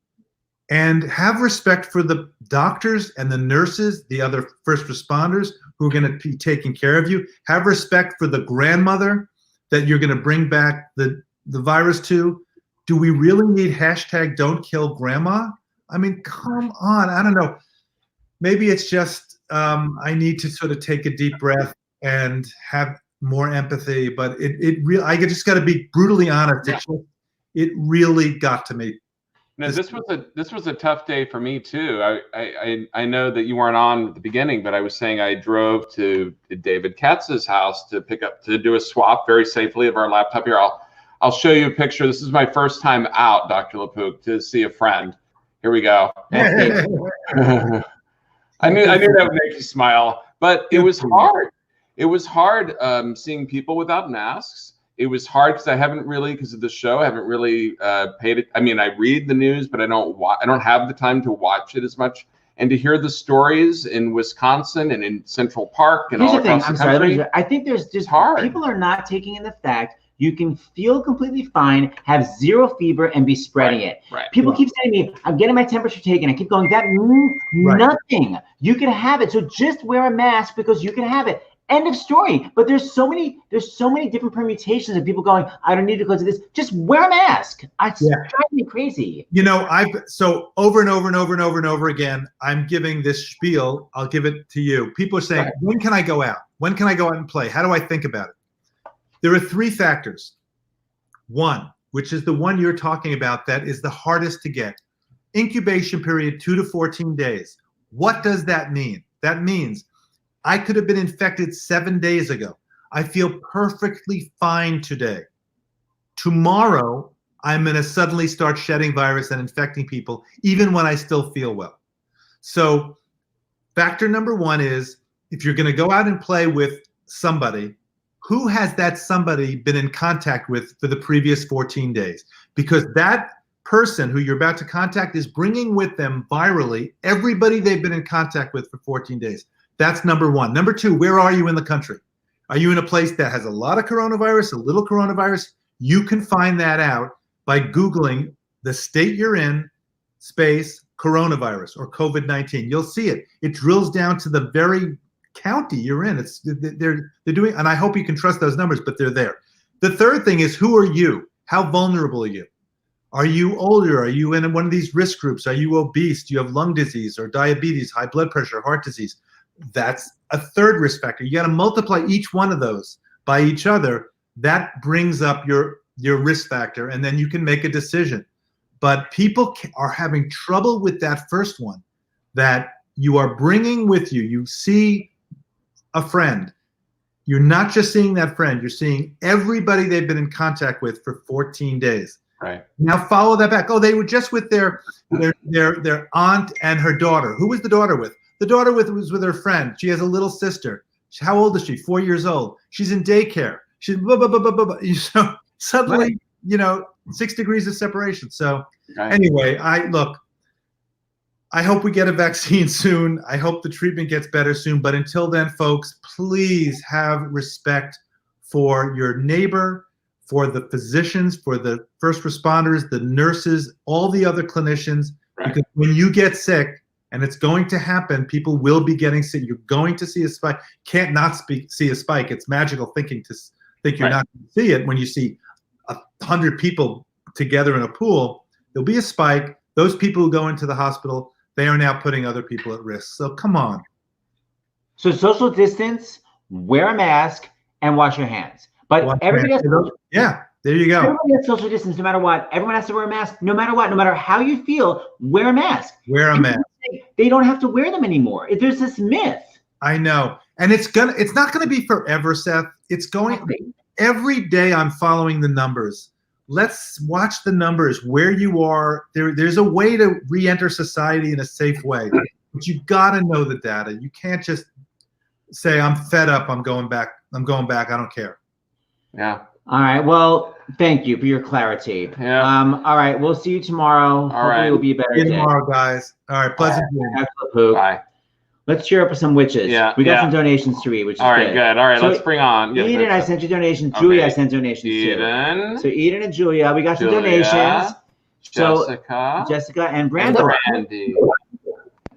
and have respect for the doctors and the nurses, the other first responders who are going to be taking care of you. Have respect for the grandmother that you're going to bring back the virus to. Do we really need hashtag don't kill grandma? I mean, come on. I don't know. Maybe it's just I need to sort of take a deep breath and have more empathy, but I just got to be brutally honest. It really got to me. No, this was a tough day for me too. I know that you weren't on at the beginning, but I was saying I drove to David Katz's house to do a swap very safely of our laptop here. I'll show you a picture. This is my first time out, Dr. LaPook, to see a friend. Here we go. I knew that would make you smile, but it was hard. It was hard seeing people without masks. It was hard because because of the show, I haven't really paid it. I mean, I read the news, but I don't have the time to watch it as much. And to hear the stories in Wisconsin and in Central Park and all across the country. I think there's just hard. People are not taking in the fact you can feel completely fine, have zero fever, and be spreading it. Right. People keep saying to me, I'm getting my temperature taken. I keep going, that means nothing. You can have it. So just wear a mask because you can have it. End of story. But there's so many different permutations of people going, I don't need to go to this. Just wear a mask. It's driving me crazy. So over and over and over and over and over again, I'm giving this spiel. I'll give it to you. People are saying, when can I go out? When can I go out and play? How do I think about it? There are three factors. One, which is the one you're talking about, that is the hardest to get. Incubation period, 2 to 14 days. What does that mean? That means I could have been infected 7 days ago. I feel perfectly fine today. Tomorrow, I'm going to suddenly start shedding virus and infecting people, even when I still feel well. So factor number one is, if you're going to go out and play with somebody, who has that somebody been in contact with for the previous 14 days? Because that person who you're about to contact is bringing with them virally everybody they've been in contact with for 14 days. That's number one. Number two, where are you in the country? Are you in a place that has a lot of coronavirus, a little coronavirus? You can find that out by Googling the state you're in, space, coronavirus or COVID-19. You'll see it. It drills down to the very county you're in. They're doing, and I hope you can trust those numbers, but they're there. The third thing is, who are you? How vulnerable are you? Are you older? Are you in one of these risk groups? Are you obese? Do you have lung disease or diabetes, high blood pressure, heart disease? That's a third risk factor. You got to multiply each one of those by each other. That brings up your risk factor, and then you can make a decision. But people are having trouble with that first one, that you are bringing with you. You see a friend. You're not just seeing that friend. You're seeing everybody they've been in contact with for 14 days. Right. Now follow that back. Oh, they were just with their aunt and her daughter. Who was the daughter with? The daughter was with her friend. She has a little sister. How old is she? 4 years old. She's in daycare. She's blah, blah, blah, blah, blah, blah. So suddenly, 6 degrees of separation. So anyway, I hope we get a vaccine soon. I hope the treatment gets better soon. But until then, folks, please have respect for your neighbor, for the physicians, for the first responders, the nurses, all the other clinicians. Because when you get sick, and it's going to happen, people will be getting sick. You're going to see a spike. Can't not see a spike. It's magical thinking to think you're not going to see it when you see 100 people together in a pool. There'll be a spike. Those people who go into the hospital, they are now putting other people at risk. So come on. So social distance, wear a mask, and wash your hands. But everybody has there you go. Everybody has social distance no matter what. Everyone has to wear a mask no matter what. No matter how you feel, wear a mask. Wear a mask. They don't have to wear them anymore. There's this myth. I know. And it's not gonna be forever, Seth. It's going every day. I'm following the numbers. Let's watch the numbers where you are. There's a way to re-enter society in a safe way. But you gotta know the data. You can't just say, I'm fed up, I'm going back, I don't care. Yeah. All right. Well, thank you for your clarity. Yeah. All right. We'll see you tomorrow. Hopefully it will be a better day. Tomorrow, guys. All right. Pleasant dreams. Bye. Let's cheer up for some witches. Yeah. We got some donations to read, which is all right. Good. All right. So let's bring on. Eden, I sent you donations. Julia, I sent donations Eden. too. So Eden and Julia, we got some donations. Jessica and Brandi.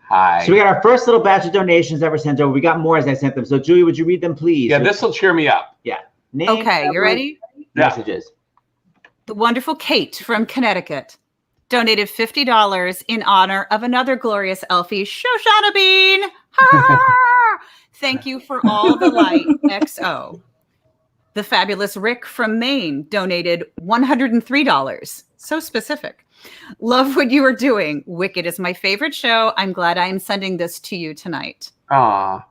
Hi. So we got our first little batch of donations that were sent over. We got more as I sent them. So Julia, would you read them, please? Yeah, this will cheer me up. Yeah. Okay, you ready? Messages. The wonderful Kate from Connecticut donated $50 in honor of another glorious Elfie, Shoshana Bean. Thank you for all the light, XO. The fabulous Rick from Maine donated $103. So specific. Love what you are doing. Wicked is my favorite show. I'm glad I am sending this to you tonight. Aww.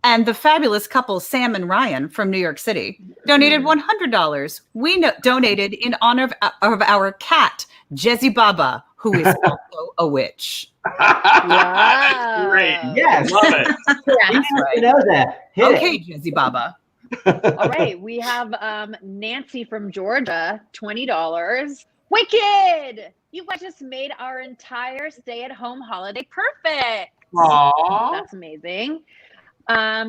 And the fabulous couple, Sam and Ryan from New York City, donated $100. We donated in honor of our cat, Jezzy Baba, who is also a witch. Wow. Great. Yes. Love it. You know that. Okay, Jezzy Baba. All right. We have Nancy from Georgia, $20. Wicked! You guys just made our entire stay-at-home holiday perfect. Aww. That's amazing.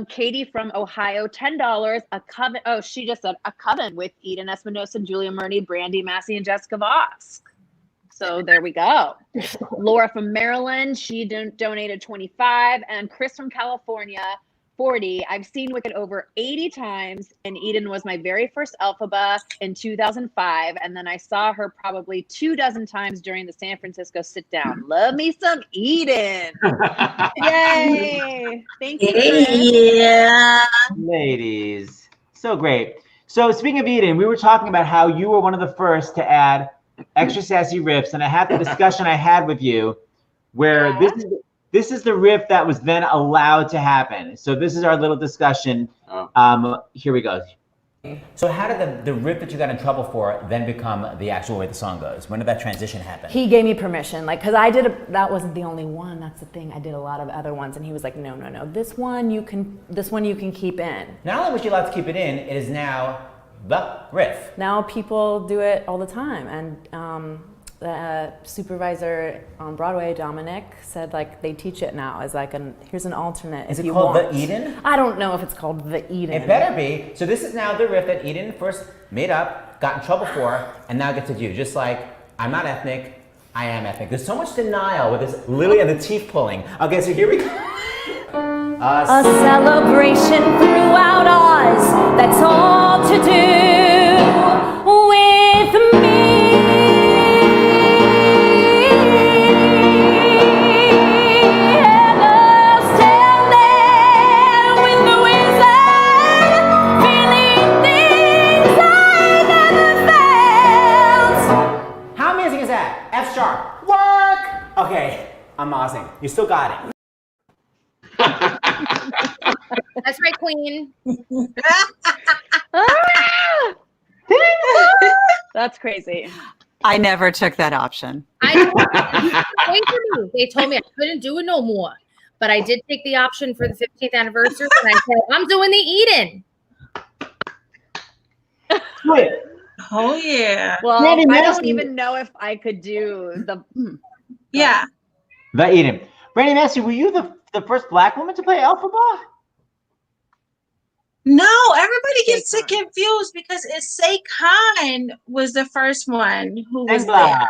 Katie from Ohio, $10. A coven. Oh, she just said a coven with Eden, Espinosa, Julia Murney, Brandi, Massey, and Jessica Vosk. So there we go. Laura from Maryland, she donated $25. And Chris from California, $40. I've seen Wicked over 80 times, and Eden was my very first Elphaba in 2005. And then I saw her probably 24 times during the San Francisco sit down. Love me some Eden. Yay. Thank you. Yeah. Ladies. So great. So speaking of Eden, we were talking about how you were one of the first to add extra sassy riffs. And I had the discussion I had with you where this is the riff that was then allowed to happen. So this is our little discussion. Here we go. So how did the riff that you got in trouble for then become the actual way the song goes? When did that transition happen? He gave me permission, because that wasn't the only one. That's the thing. I did a lot of other ones, and he was like, no, this one you can keep in. Not only was you allowed to keep it in, it is now the riff. Now people do it all the time, and the supervisor on Broadway, Dominic, said they teach it now as here's an alternate. Is it called the Eden? I don't know if it's called the Eden. It better be. So this is now the riff that Eden first made up, got in trouble for, and now gets to do. Just like, I'm not ethnic, I am ethnic. There's so much denial with this Lily and the teeth pulling. Okay, so here we go. A celebration throughout Oz, that's all to do with me. You still got it. That's right, Queen. That's crazy. I never took that option. They told me I couldn't do it no more. But I did take the option for the 15th anniversary, and I said, I'm doing the eating. Wait. Oh, yeah. Well, Brandi, I don't even know if I could do the... Yeah. The eating. Brandi Massey, were you the first Black woman to play Elphaba? No, everybody gets it confused because Say Khan was the first one who was there.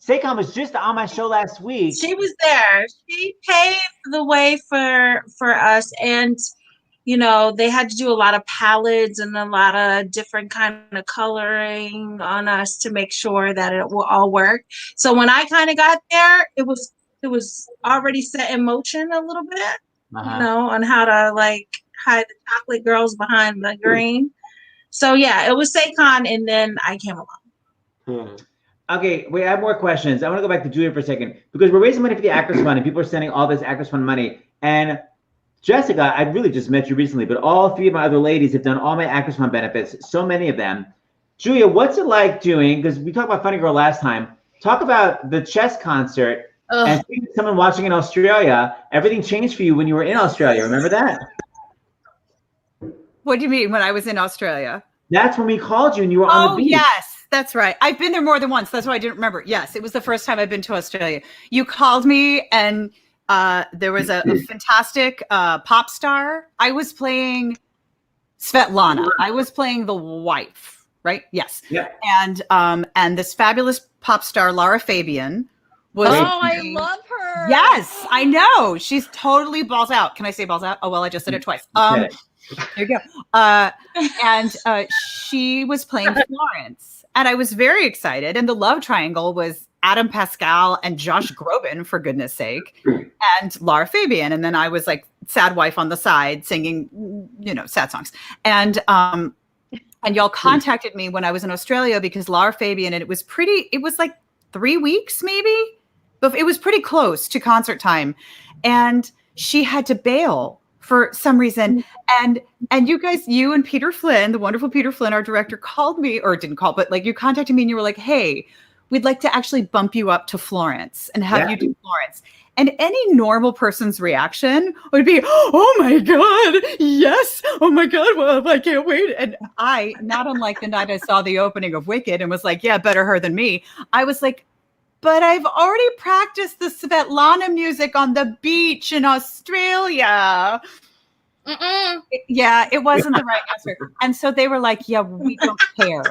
Seikon was just on my show last week. She was there. She paved the way for us, and you know they had to do a lot of palettes and a lot of different kind of coloring on us to make sure that it will all work. So when I kind of got there, it was already set in motion a little bit, you know, on how to like hide the chocolate girls behind the green. So yeah, it was Seikon, and then I came along. Okay, wait, I have more questions. I want to go back to Julia for a second because we're raising money for the Actors Fund and people are sending all this Actors Fund money. And Jessica, I really just met you recently, but all three of my other ladies have done all my Actors Fund benefits, so many of them. Julia, what's it like doing, because we talked about Funny Girl last time, talk about the chess concert and someone watching in Australia. Everything changed for you when you were in Australia. Remember that? What do you mean when I was in Australia? That's when we called you and you were on the beach. Yes. That's right. I've been there more than once. That's why I didn't remember. Yes, it was the first time I've been to Australia. You called me and there was a fantastic pop star. I was playing Svetlana. I was playing the wife, right? Yes. Yeah. And this fabulous pop star, Lara Fabian, was. Oh, I love her. Yes, I know. She's totally balls out. Can I say balls out? Oh, well, I just said it twice. There you go. And she was playing Florence. And I was very excited. And the love triangle was Adam Pascal and Josh Groban, for goodness sake, and Lara Fabian. And then I was like sad wife on the side singing, you know, sad songs. And y'all contacted me when I was in Australia because Lara Fabian, and it was like 3 weeks maybe, but it was pretty close to concert time. And she had to bail for some reason. And you guys, you and Peter Flynn, the wonderful Peter Flynn, our director, called me, or didn't call, but like you contacted me and you were like, hey, we'd like to actually bump you up to Florence and have you do Florence. And any normal person's reaction would be, oh my God, yes. Oh my God, well, I can't wait. And I, not unlike the night I saw the opening of Wicked and was like, yeah, better her than me. I was like, but I've already practiced the Svetlana music on the beach in Australia. Yeah, it wasn't the right answer. And so they were like, yeah, we don't care.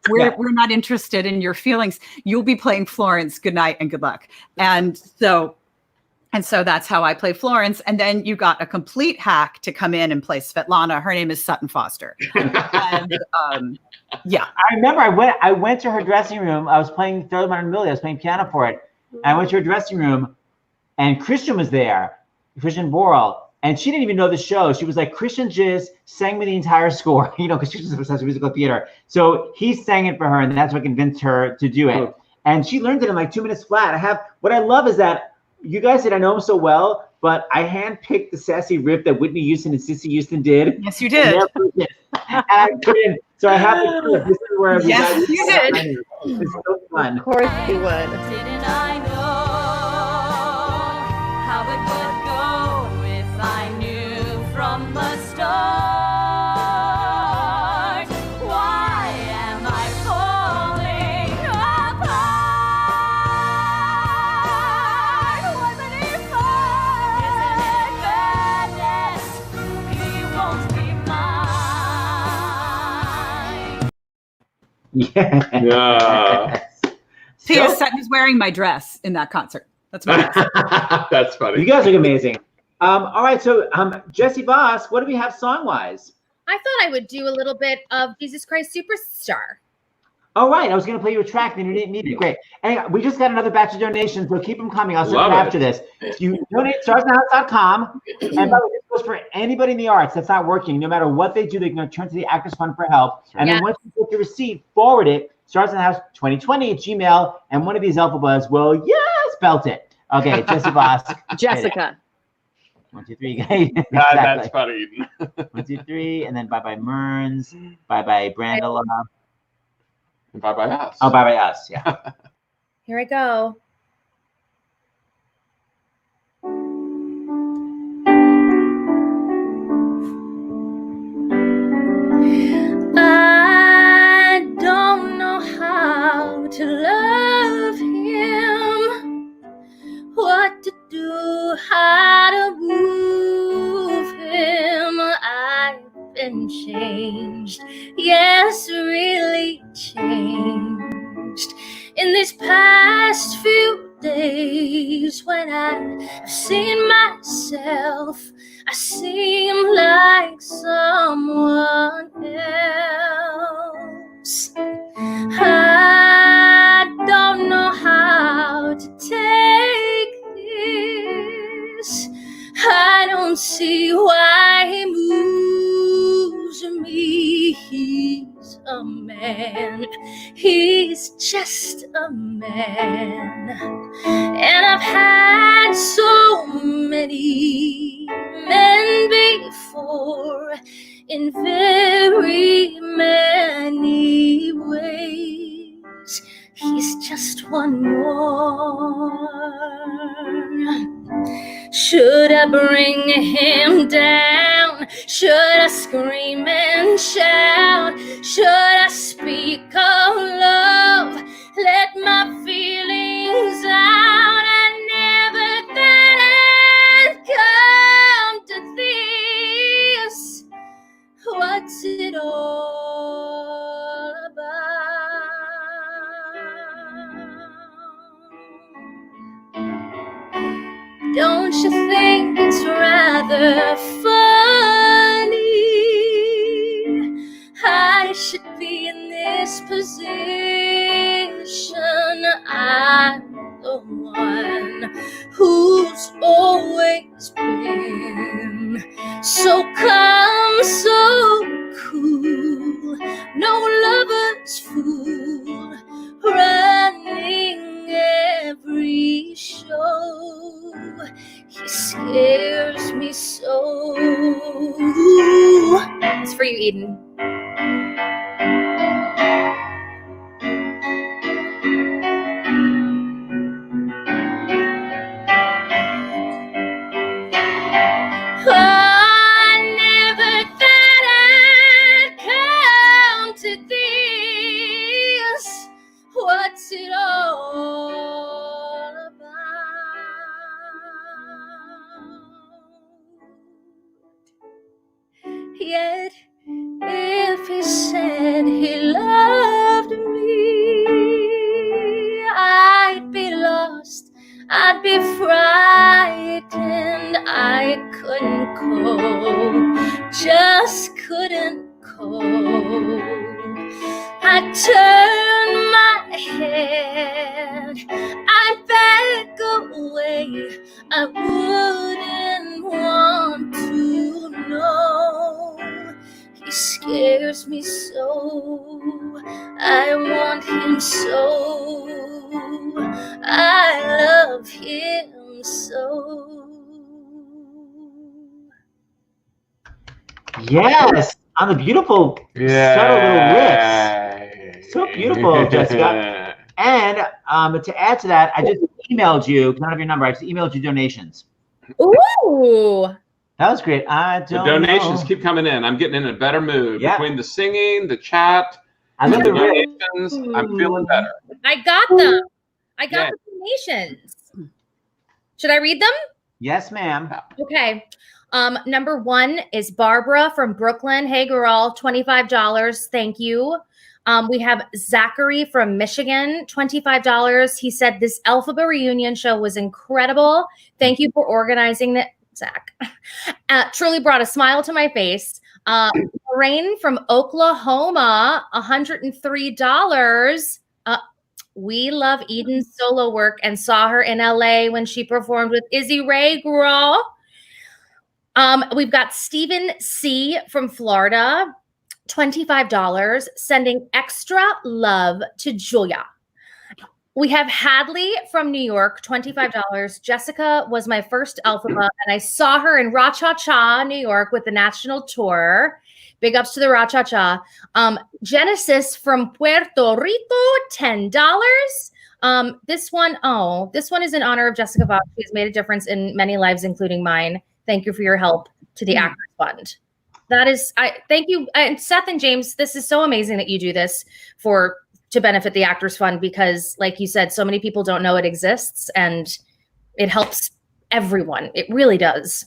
We're not interested in your feelings. You'll be playing Florence. Good night and good luck. And so that's how I play Florence. And then you got a complete hack to come in and play Svetlana. Her name is Sutton Foster. And yeah. I remember I went to her dressing room. I was playing Third Modern Millie. I was playing piano for it. And I went to her dressing room and Christian was there, Christian Borle. And she didn't even know the show. She was like, Christian just sang me the entire score, you know, because she was obsessed with musical theater. So he sang it for her, and that's what convinced her to do it. And she learned it in like 2 minutes flat. What I love is that you guys said I know him so well, but I handpicked the sassy riff that Whitney Houston and Cissy Houston did. Yes, you did. And I put in, so I have the clip. This is where yes, you did. It's so fun. Of course you would. Didn't I know how it would go if I knew from the start? Why am I falling apart? Wasn't it fun? Isn't it madness? He won't be mine. Yeah. P.S. Sutton is wearing my dress in that concert. That's my dress. That's funny. You guys look amazing. All right, so Jesse Vosk, what do we have song-wise? I thought I would do a little bit of Jesus Christ Superstar. All right, I was going to play you a track, then you didn't need it. Great. Anyway, we just got another batch of donations, so keep them coming. I'll send them after this. You donate starsandhouse.com, and by the way, this goes for anybody in the arts that's not working. No matter what they do, they can turn to the Actors Fund for help. And then once you get the receipt, forward it, starsandhouse2020 at Gmail, and one of these Elphabas will, belt it. Okay, Jesse Vosk. Jessica. 1, 2, 3. Exactly. That's funny. 1, 2, 3, and then bye-bye Murns. Bye-bye Brandala. And bye-bye us. Oh, bye-bye us, yeah. Here I go. I don't know how to love him, what to do, how to move him. I've been changed, yes, really changed in these past few days. When I've seen myself, I seem like someone else. I don't know how to take this. I don't see why he moves me. He's a man. He's just a man. And I've had so many men before in very many ways. He's just one more. Should I bring him down? Should I scream and shout? Should I speak of love? Let my feelings out. I never thought I'd come to this. What's it all about? Don't you think it's rather funny? I should be in this position. I'm the one who's always been so calm, so cool, no lover's fool, running every show. He scares me so. It's for you, Eden. What's it all about? Yet, if he said he loved me, I'd be lost, I'd be frightened. I couldn't cope, just couldn't cope. I'd turn my head, I'd back away. I wouldn't want to know. He scares me so. I want him so. I love him so. Yes, on the beautiful, subtle little lips. So beautiful, Jessica. And to add to that, I just emailed you, none of your number, I just emailed you donations. Ooh. That was great. The donations keep coming in. I'm getting in a better mood. Yeah. Between the singing, the chat, I love the the donations, I'm feeling better. I got them. I got the donations. Should I read them? Yes, ma'am. Okay. Number 1 is Barbara from Brooklyn. Hey, girl, $25. Thank you. We have Zachary from Michigan, $25. He said this Elphaba reunion show was incredible. Thank you for organizing it, Zach. Truly brought a smile to my face. Lorraine from Oklahoma, $103. We love Eden's solo work and saw her in LA when she performed with Izzy Ray, girl. We've got Stephen C. from Florida, $25, sending extra love to Julia. We have Hadley from New York, $25. Jessica was my first Elphaba, and I saw her in Ra-Cha-Cha, New York, with the national tour. Big ups to the Ra-Cha-Cha. Genesis from Puerto Rico, $10. This one is in honor of Jessica Vosk. She has made a difference in many lives, including mine. Thank you for your help to the Actors Fund. Thank you. And Seth and James, this is so amazing that you do this to benefit the Actors Fund, because like you said, so many people don't know it exists, and it helps everyone. It really does.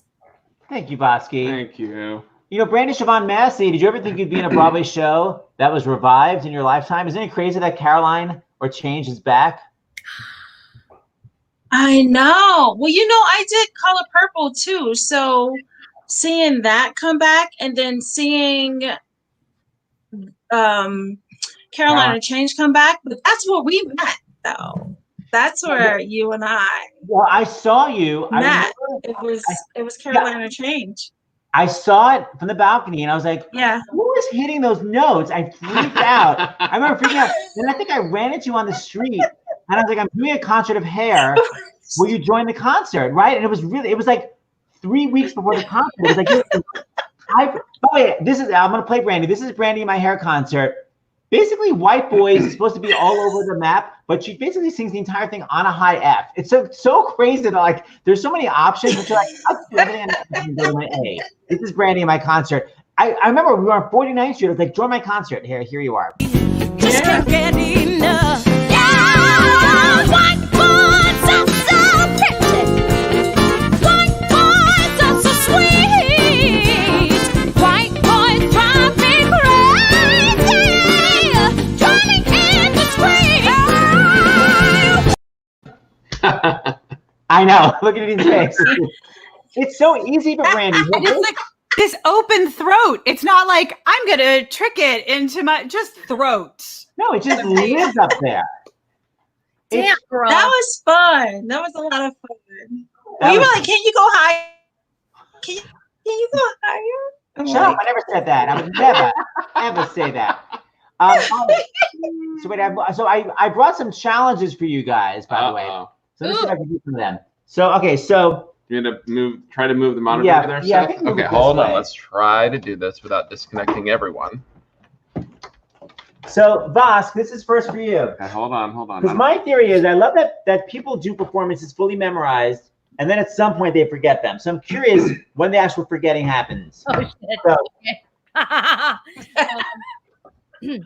Thank you, Bosky. Thank you. You know, Brandi Siobhan Massey, did you ever think you'd be in a Broadway show that was revived in your lifetime? Isn't it crazy that Caroline or Change is back? I know. Well, I did Color Purple too. So seeing that come back, and then seeing Carolina Change come back, but that's where we met, though. That's where you and I. Well, I saw you. It was Carolina Change. I saw it from the balcony, and I was like, "Yeah, who was hitting those notes?" I freaked out. I remember freaking out. And I think I ran into you on the street, and I was like, "I'm doing a concert of Hair. Will you join the concert?" Right? And it was like 3 weeks before the concert. It was like, I'm gonna play Brandi. This is Brandi in my Hair concert. Basically, White Boys is supposed to be all over the map, but she basically sings the entire thing on a high F. It's so crazy that there's so many options, but you're like, I'll do everything and go to my A. This is Brandi in my concert. I remember we were on 49th Street. I was like, join my concert. Here you are. Just can't get enough. Yeah, white boys are so pretty. White boys are so sweet. White boys drive me crazy. Drowning in the street. I know. Look at his face. It's so easy for Brandi. It's like this open throat. It's not like I'm gonna trick it into my just throat. No, it just lives up there. Damn, girl. That was fun. That was a lot of fun. We were like, "Can you go higher? Can you go higher?" Shut up! I never said that. I would never, ever say that. So I brought some challenges for you guys, by the way. So let's see if I can do some of them. So you're gonna try to move the monitor over there. Yeah. Okay, hold on. Let's try to do this without disconnecting everyone. So Vosk, this is first for you. Okay, hold on. Because my theory is, I love that people do performances fully memorized, and then at some point they forget them. So I'm curious when the actual forgetting happens. Oh shit.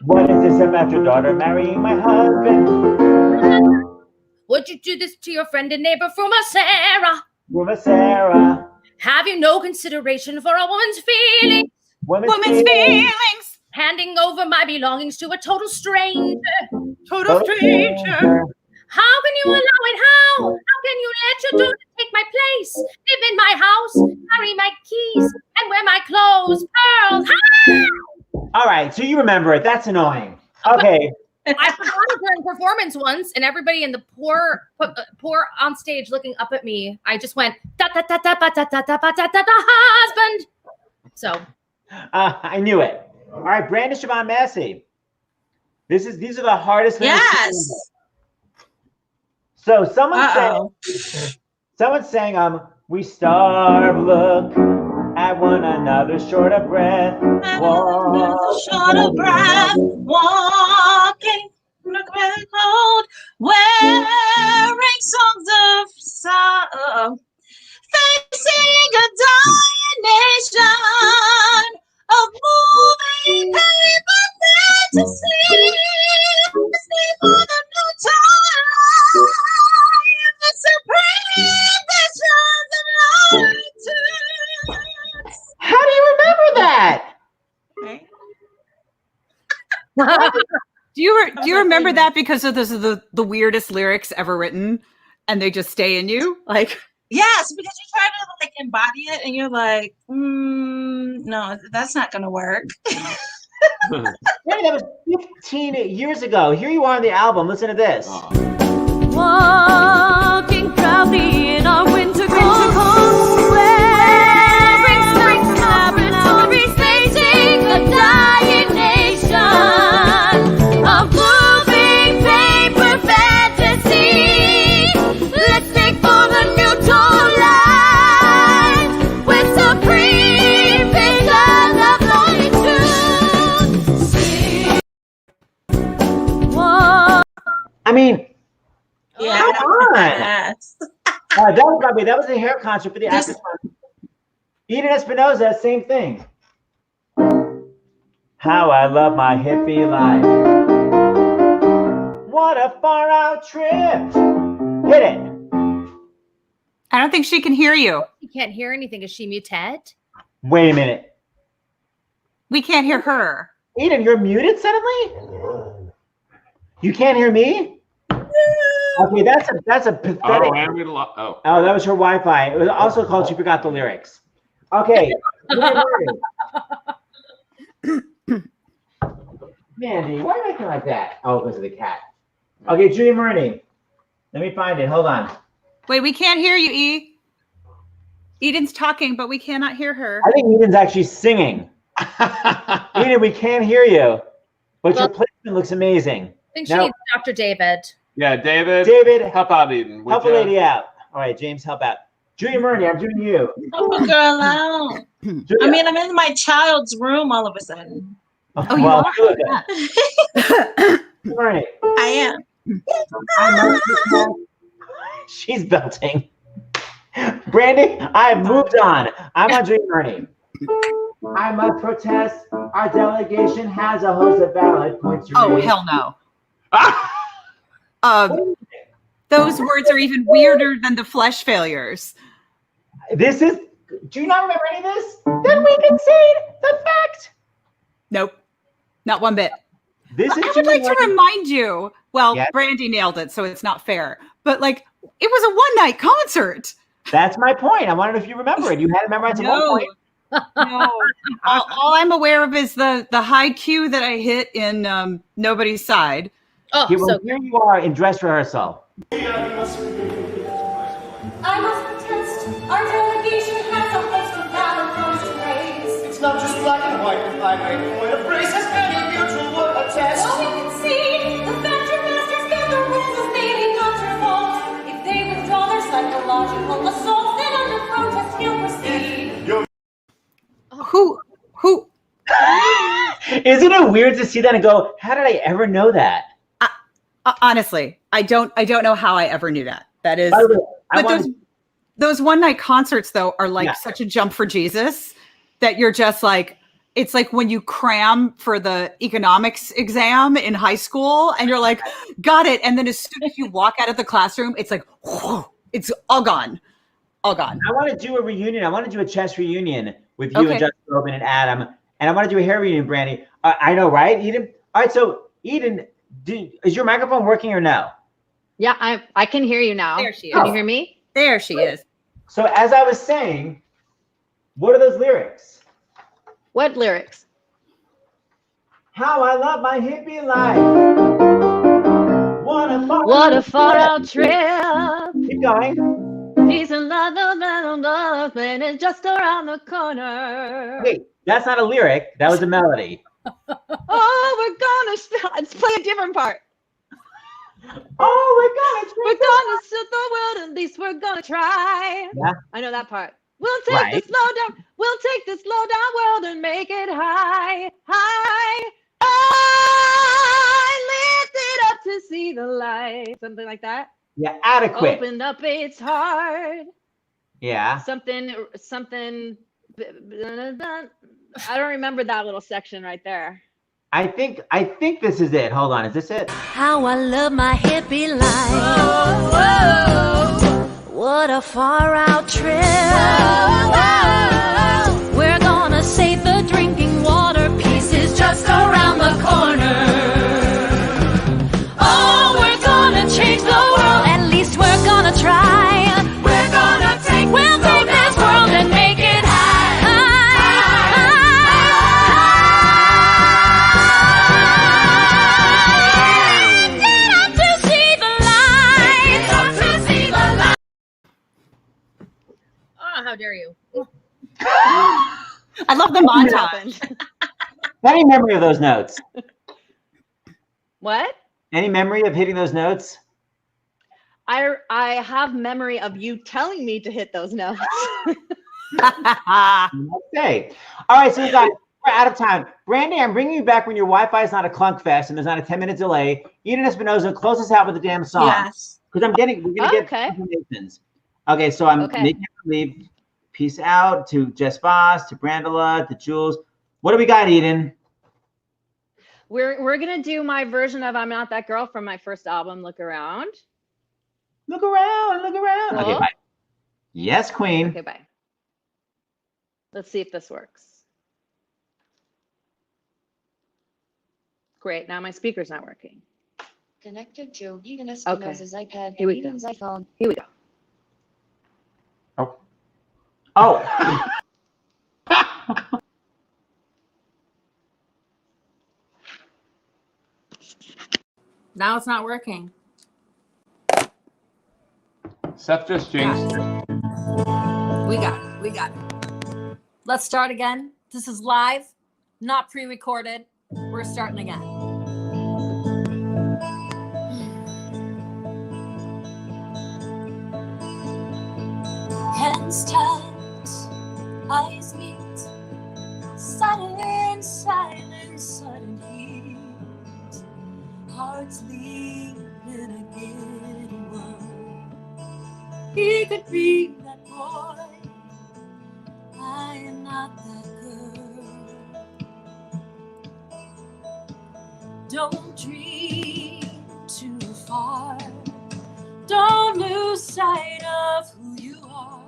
What is this about your daughter marrying my husband? Would you do this to your friend and neighbor from Sarah? Sarah. Have you no consideration for a woman's feelings? Woman's feelings. Handing over my belongings to a total stranger. Total stranger. How can you allow it? How can you let your daughter take my place, live in my house, carry my keys, and wear my clothes, pearls? How? All right, so you remember it. That's annoying. Okay. I forgot it during performance once, and everybody in the poor on stage looking up at me. I just went da da da da da da da da da da da husband. So I knew it. All right, Brandi Siobhan Massey. These are the hardest things. Yes. So someone's saying we starve, look at one another, short of breath, short of breath, walking the cold, wearing songs of sorrow, facing a dying nation of moving paper fantasy, sleep for the new time, the supreme visions of light. How do you remember that? Do you remember that because those are the weirdest lyrics ever written, and they just stay in you? Like, yes, because you try to embody it, and you're like, no, that's not gonna work. That was 15 years ago. Here you are on the album. Listen to this. Walking proudly in our winter coats, wearing spring laboratories, facing a dying nation of moving paper fantasy. That was a hair concert for the Actors Fund. Eden Espinosa, same thing. How I love my hippie life. What a far out trip. Hit it. I don't think she can hear you. You can't hear anything. Is she muted? Wait a minute. We can't hear her. Eden, you're muted suddenly? You can't hear me? Okay, that's a pathetic. Oh, that was her Wi-Fi. It was also called She Forgot the Lyrics. Okay. Mandy, why are you acting like that? Oh, because of the cat. Okay, Julie Murney. Let me find it. Hold on. Wait, we can't hear you, E. Eden's talking, but we cannot hear her. I think Eden's actually singing. Eden, we can't hear you, but your placement looks amazing. I think she needs Dr. David. Yeah, David. David, help out Eden. Help a lady out. All right, James, help out. Julia Murney, I'm doing you. Oh, girl out. I mean, I'm in my child's room all of a sudden. Oh, you are? Murney. I am. She's belting. Brandi, I have moved on. I'm on Julia Murney. I must protest. Our delegation has a host of valid points to raise. Oh, hell no. Those words are even weirder than the flesh failures. This is, do you not remember any of this? Then we concede the fact. Nope, not one bit. I would like to remind you, well, yes. Brandi nailed it, so it's not fair, but like, it was a one-night concert. That's my point. I wondered if you remember it. You had it memorized at one point. No. All I'm aware of is the high cue that I hit in Nobody's Side. Oh, so here you are in dress rehearsal. I must protest. Our delegation has a host of valid points to raise. It's not just black and white. The primary point of grace has many mutual would attest. So we can see the factory masters get the rules as maybe not your fault. If they withdraw their psychological assault, then under protest he'll proceed. Who? Isn't it weird to see that and go, how did I ever know that? Honestly, I don't know how I ever knew that. That is, those one night concerts though are like such a jump for Jesus that you're just like, it's like when you cram for the economics exam in high school and you're like, got it. And then as soon as you walk out of the classroom, it's like, whoa, it's all gone. All gone. I want to do a reunion. I want to do a chess reunion with you and Justin Robin and Adam. And I want to do a hair reunion, Brandi. I know, right, Eden? All right, so Eden, is your microphone working or no? Yeah, I can hear you now. There she is. Can you hear me? There she is. So as I was saying, what are those lyrics? What lyrics? How I love my hippie life. What a far out trip. Keep going. Peace and love, and it's just around the corner. Wait, that's not a lyric. That was a melody. Let's play a different part. Oh, we're gonna set the world, at least we're gonna try. Yeah, I know that part. We'll take the slow down. We'll take this low down world and make it high, high. I lifted up to see the light. Something like that. Yeah, adequate. Opened up its heart. Yeah. Something. I don't remember that little section right there. I think this is it. Hold on, is this it? How I love my hippie life. Oh, oh, oh. What a far out trip. Oh, oh, oh. We're gonna save the drinking water pieces just around the corner. Oh, we're gonna change the world. At least we're gonna try. We'll take this world and make it how dare you? I love the montage. Any memory of those notes? What? Any memory of hitting those notes? I have memory of you telling me to hit those notes. Okay. All right, so guys, we're out of time. Brandi, I'm bringing you back when your Wi-Fi is not a clunk fest and there's not a 10-minute delay. Eden Espinosa, close us out with a damn song. Yes. Because we're gonna get informations. Okay, so I'm making her leave. Peace out to Jess Boss, to Brandela, to Jules. What do we got, Eden? We're gonna do my version of "I'm Not That Girl" from my first album. Look around. Look around. Look around. Cool. Okay, bye. Yes, Queen. Okay, bye. Let's see if this works. Great. Now my speaker's not working. Connected to Eden Espinosa's iPad Here we and Eden's iPhone. Here we go. Oh. Now it's not working. Seth just jinxed. We got it. Let's start again. This is live, not pre-recorded. We're starting again. Hands tight, eyes meet, sudden silence, sudden heat, hearts leave in a giddy world. He could be that boy, I am not that girl. Don't dream too far, don't lose sight of who you are.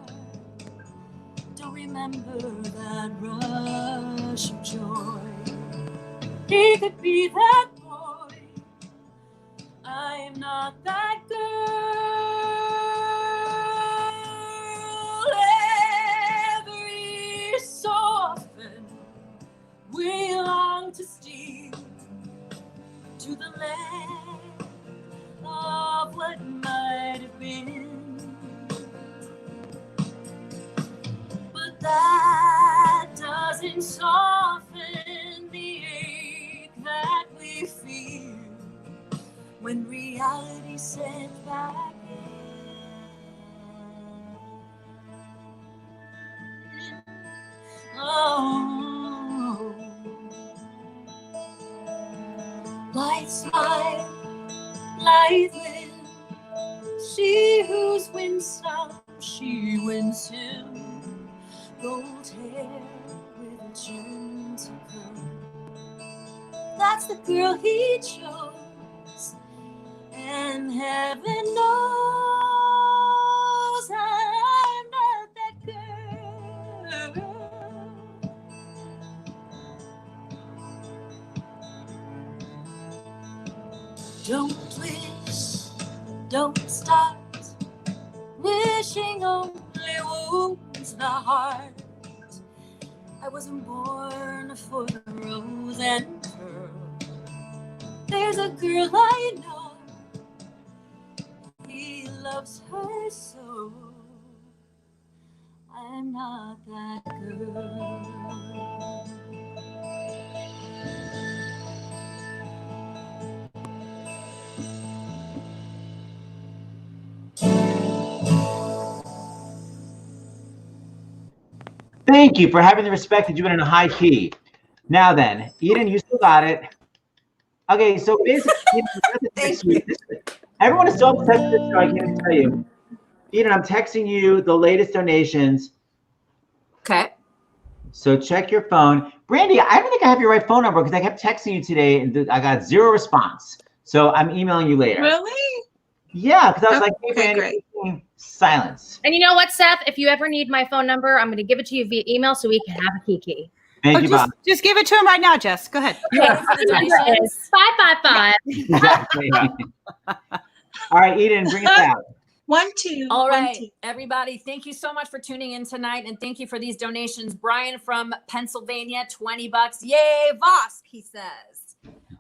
Don't remember that rush of joy. He could be that boy, I am not that girl. Every so often we long to steal to the land of what might have been. But that doesn't soften the ache that we feel when reality sets back in. Oh, light smile, light wind, she who's winsome, she wins him. Gold hair with a gentle curl, that's the girl he chose, and heaven knows I'm not that girl. Don't wish, don't start, wishing only wounds the heart. I wasn't born for the rose and pearl. There's a girl I know, he loves her so. I'm not that girl. Thank you for having the respect to do it in a high key. Now then, Eden, you still got it. Okay, so basically, everyone is so obsessed with this show, I can't even tell you. Eden, I'm texting you the latest donations. Okay. So check your phone. Brandi, I don't think I have your right phone number because I kept texting you today and I got 0 response. So I'm emailing you later. Really? Yeah, because I was like, hey, Okay, Brandi, great. silence. And you know what, Seth? If you ever need my phone number, I'm going to give it to you via email so we can have a kiki. Thank you, Bob. Just give it to him right now, Jess. Go ahead. Yeah. The number is 555. Exactly. All right, Eden, bring us out. 1, 2. All 1, right, 2. everybody, thank you so much for tuning in tonight, and thank you for these donations. Brian from Pennsylvania, $20. Yay, Vosk, he says.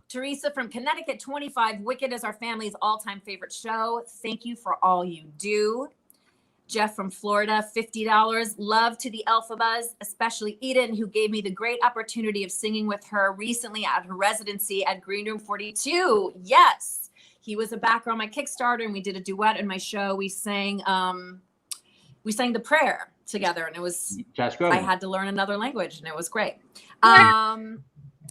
Teresa from Connecticut, 25. Wicked is our family's all-time favorite show. Thank you for all you do. Jeff from Florida, $50. Love to the Elphabas, especially Eden, who gave me the great opportunity of singing with her recently at her residency at Green Room 42. Yes. He was a backer on my Kickstarter, and we did a duet in my show. We sang the prayer together, and it was, I had to learn another language, and it was great.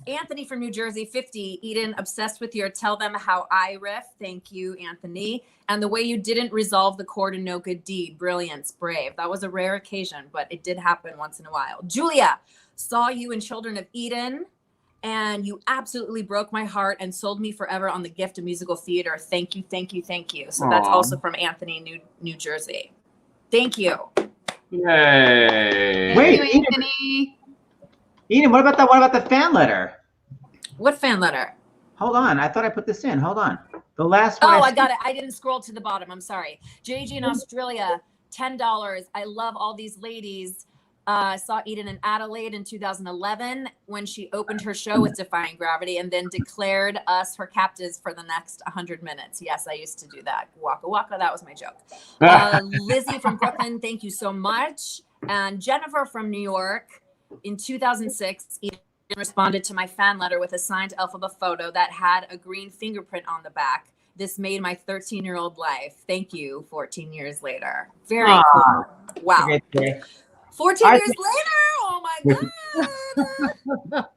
Anthony from New Jersey, 50. Eden, obsessed with your Tell Them How I riff. Thank you, Anthony. And the way you didn't resolve the chord in No Good Deed. Brilliance, brave. That was a rare occasion, but it did happen once in a while. Julia, saw you in Children of Eden, and you absolutely broke my heart and sold me forever on the gift of musical theater. Thank you, thank you, thank you. So that's also from Anthony, New Jersey. Thank you. Yay. Wait, Thank you, Anthony. Eden, what about the fan letter? What fan letter? Hold on. I thought I put this in. Hold on. The last one. Oh, I got it. I didn't scroll to the bottom. I'm sorry. JG in Australia, $10. I love all these ladies. Saw Eden in Adelaide in 2011 when she opened her show with Defying Gravity and then declared us her captives for the next 100 minutes. Yes, I used to do that. Waka waka. That was my joke. Lizzie from Brooklyn, thank you so much. And Jennifer from New York in 2006, Eden responded to my fan letter with a signed Elphaba photo that had a green fingerprint on the back. This made my 13-year-old life. Thank you, 14 years later. Very cool. Wow. 14 years later? Oh my God.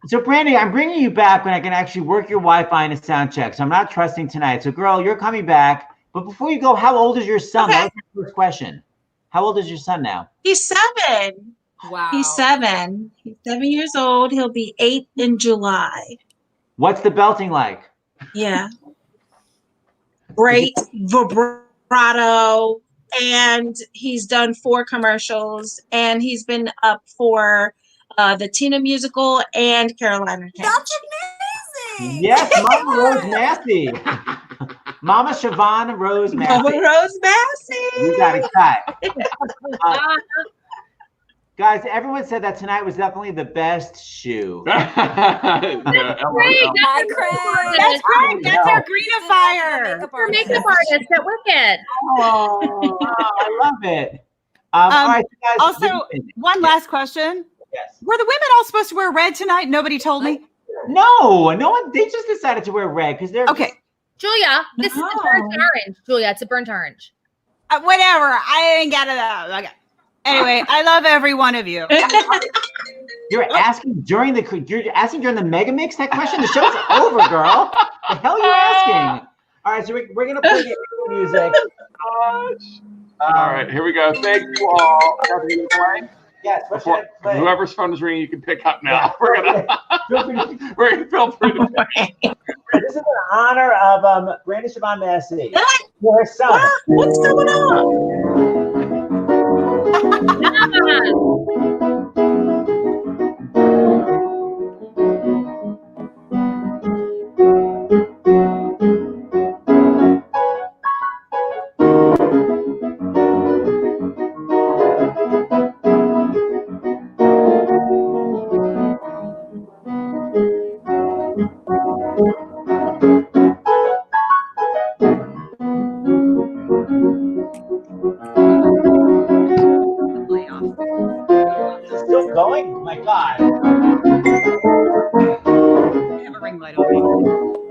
So Brandi, I'm bringing you back when I can actually work your Wi-Fi in a sound check. So I'm not trusting tonight. So girl, you're coming back. But before you go, how old is your son? Okay. That was my first question. How old is your son now? He's 7. Wow. He's 7. He's 7 years old. He'll be 8 in July. What's the belting like? Yeah. Great vibrato. And he's done 4 commercials. And he's been up for the Tina musical and Carolina Camp. That's amazing. Yes, Mama Rose Massey. Mama Siobhan Rose Massey. Mama Rose Massey. You got it cut. Guys, everyone said that tonight was definitely the best shoe. That's great. That's our greenifier. Our makeup artist at Wicked. Oh, I love it. All right, guys, also, one last question. Yes. Were the women all supposed to wear red tonight? Nobody told me. No one. They just decided to wear red because they're okay. Julia, this is a burnt orange. Julia, it's a burnt orange. Whatever. I ain't got it. Okay. Anyway, I love every one of you. You're asking during the mega mix that question. The show's over, girl. The hell are you asking? All right, so we're gonna play the music. All right, here we go. Thank you all. Yes. Whoever's phone is ringing, you can pick up now. Yeah. We're gonna feel free to play. This is in honor of Brandi Siobhan Massey. Her son. What's going on? Still going? My God. I have a ring light on.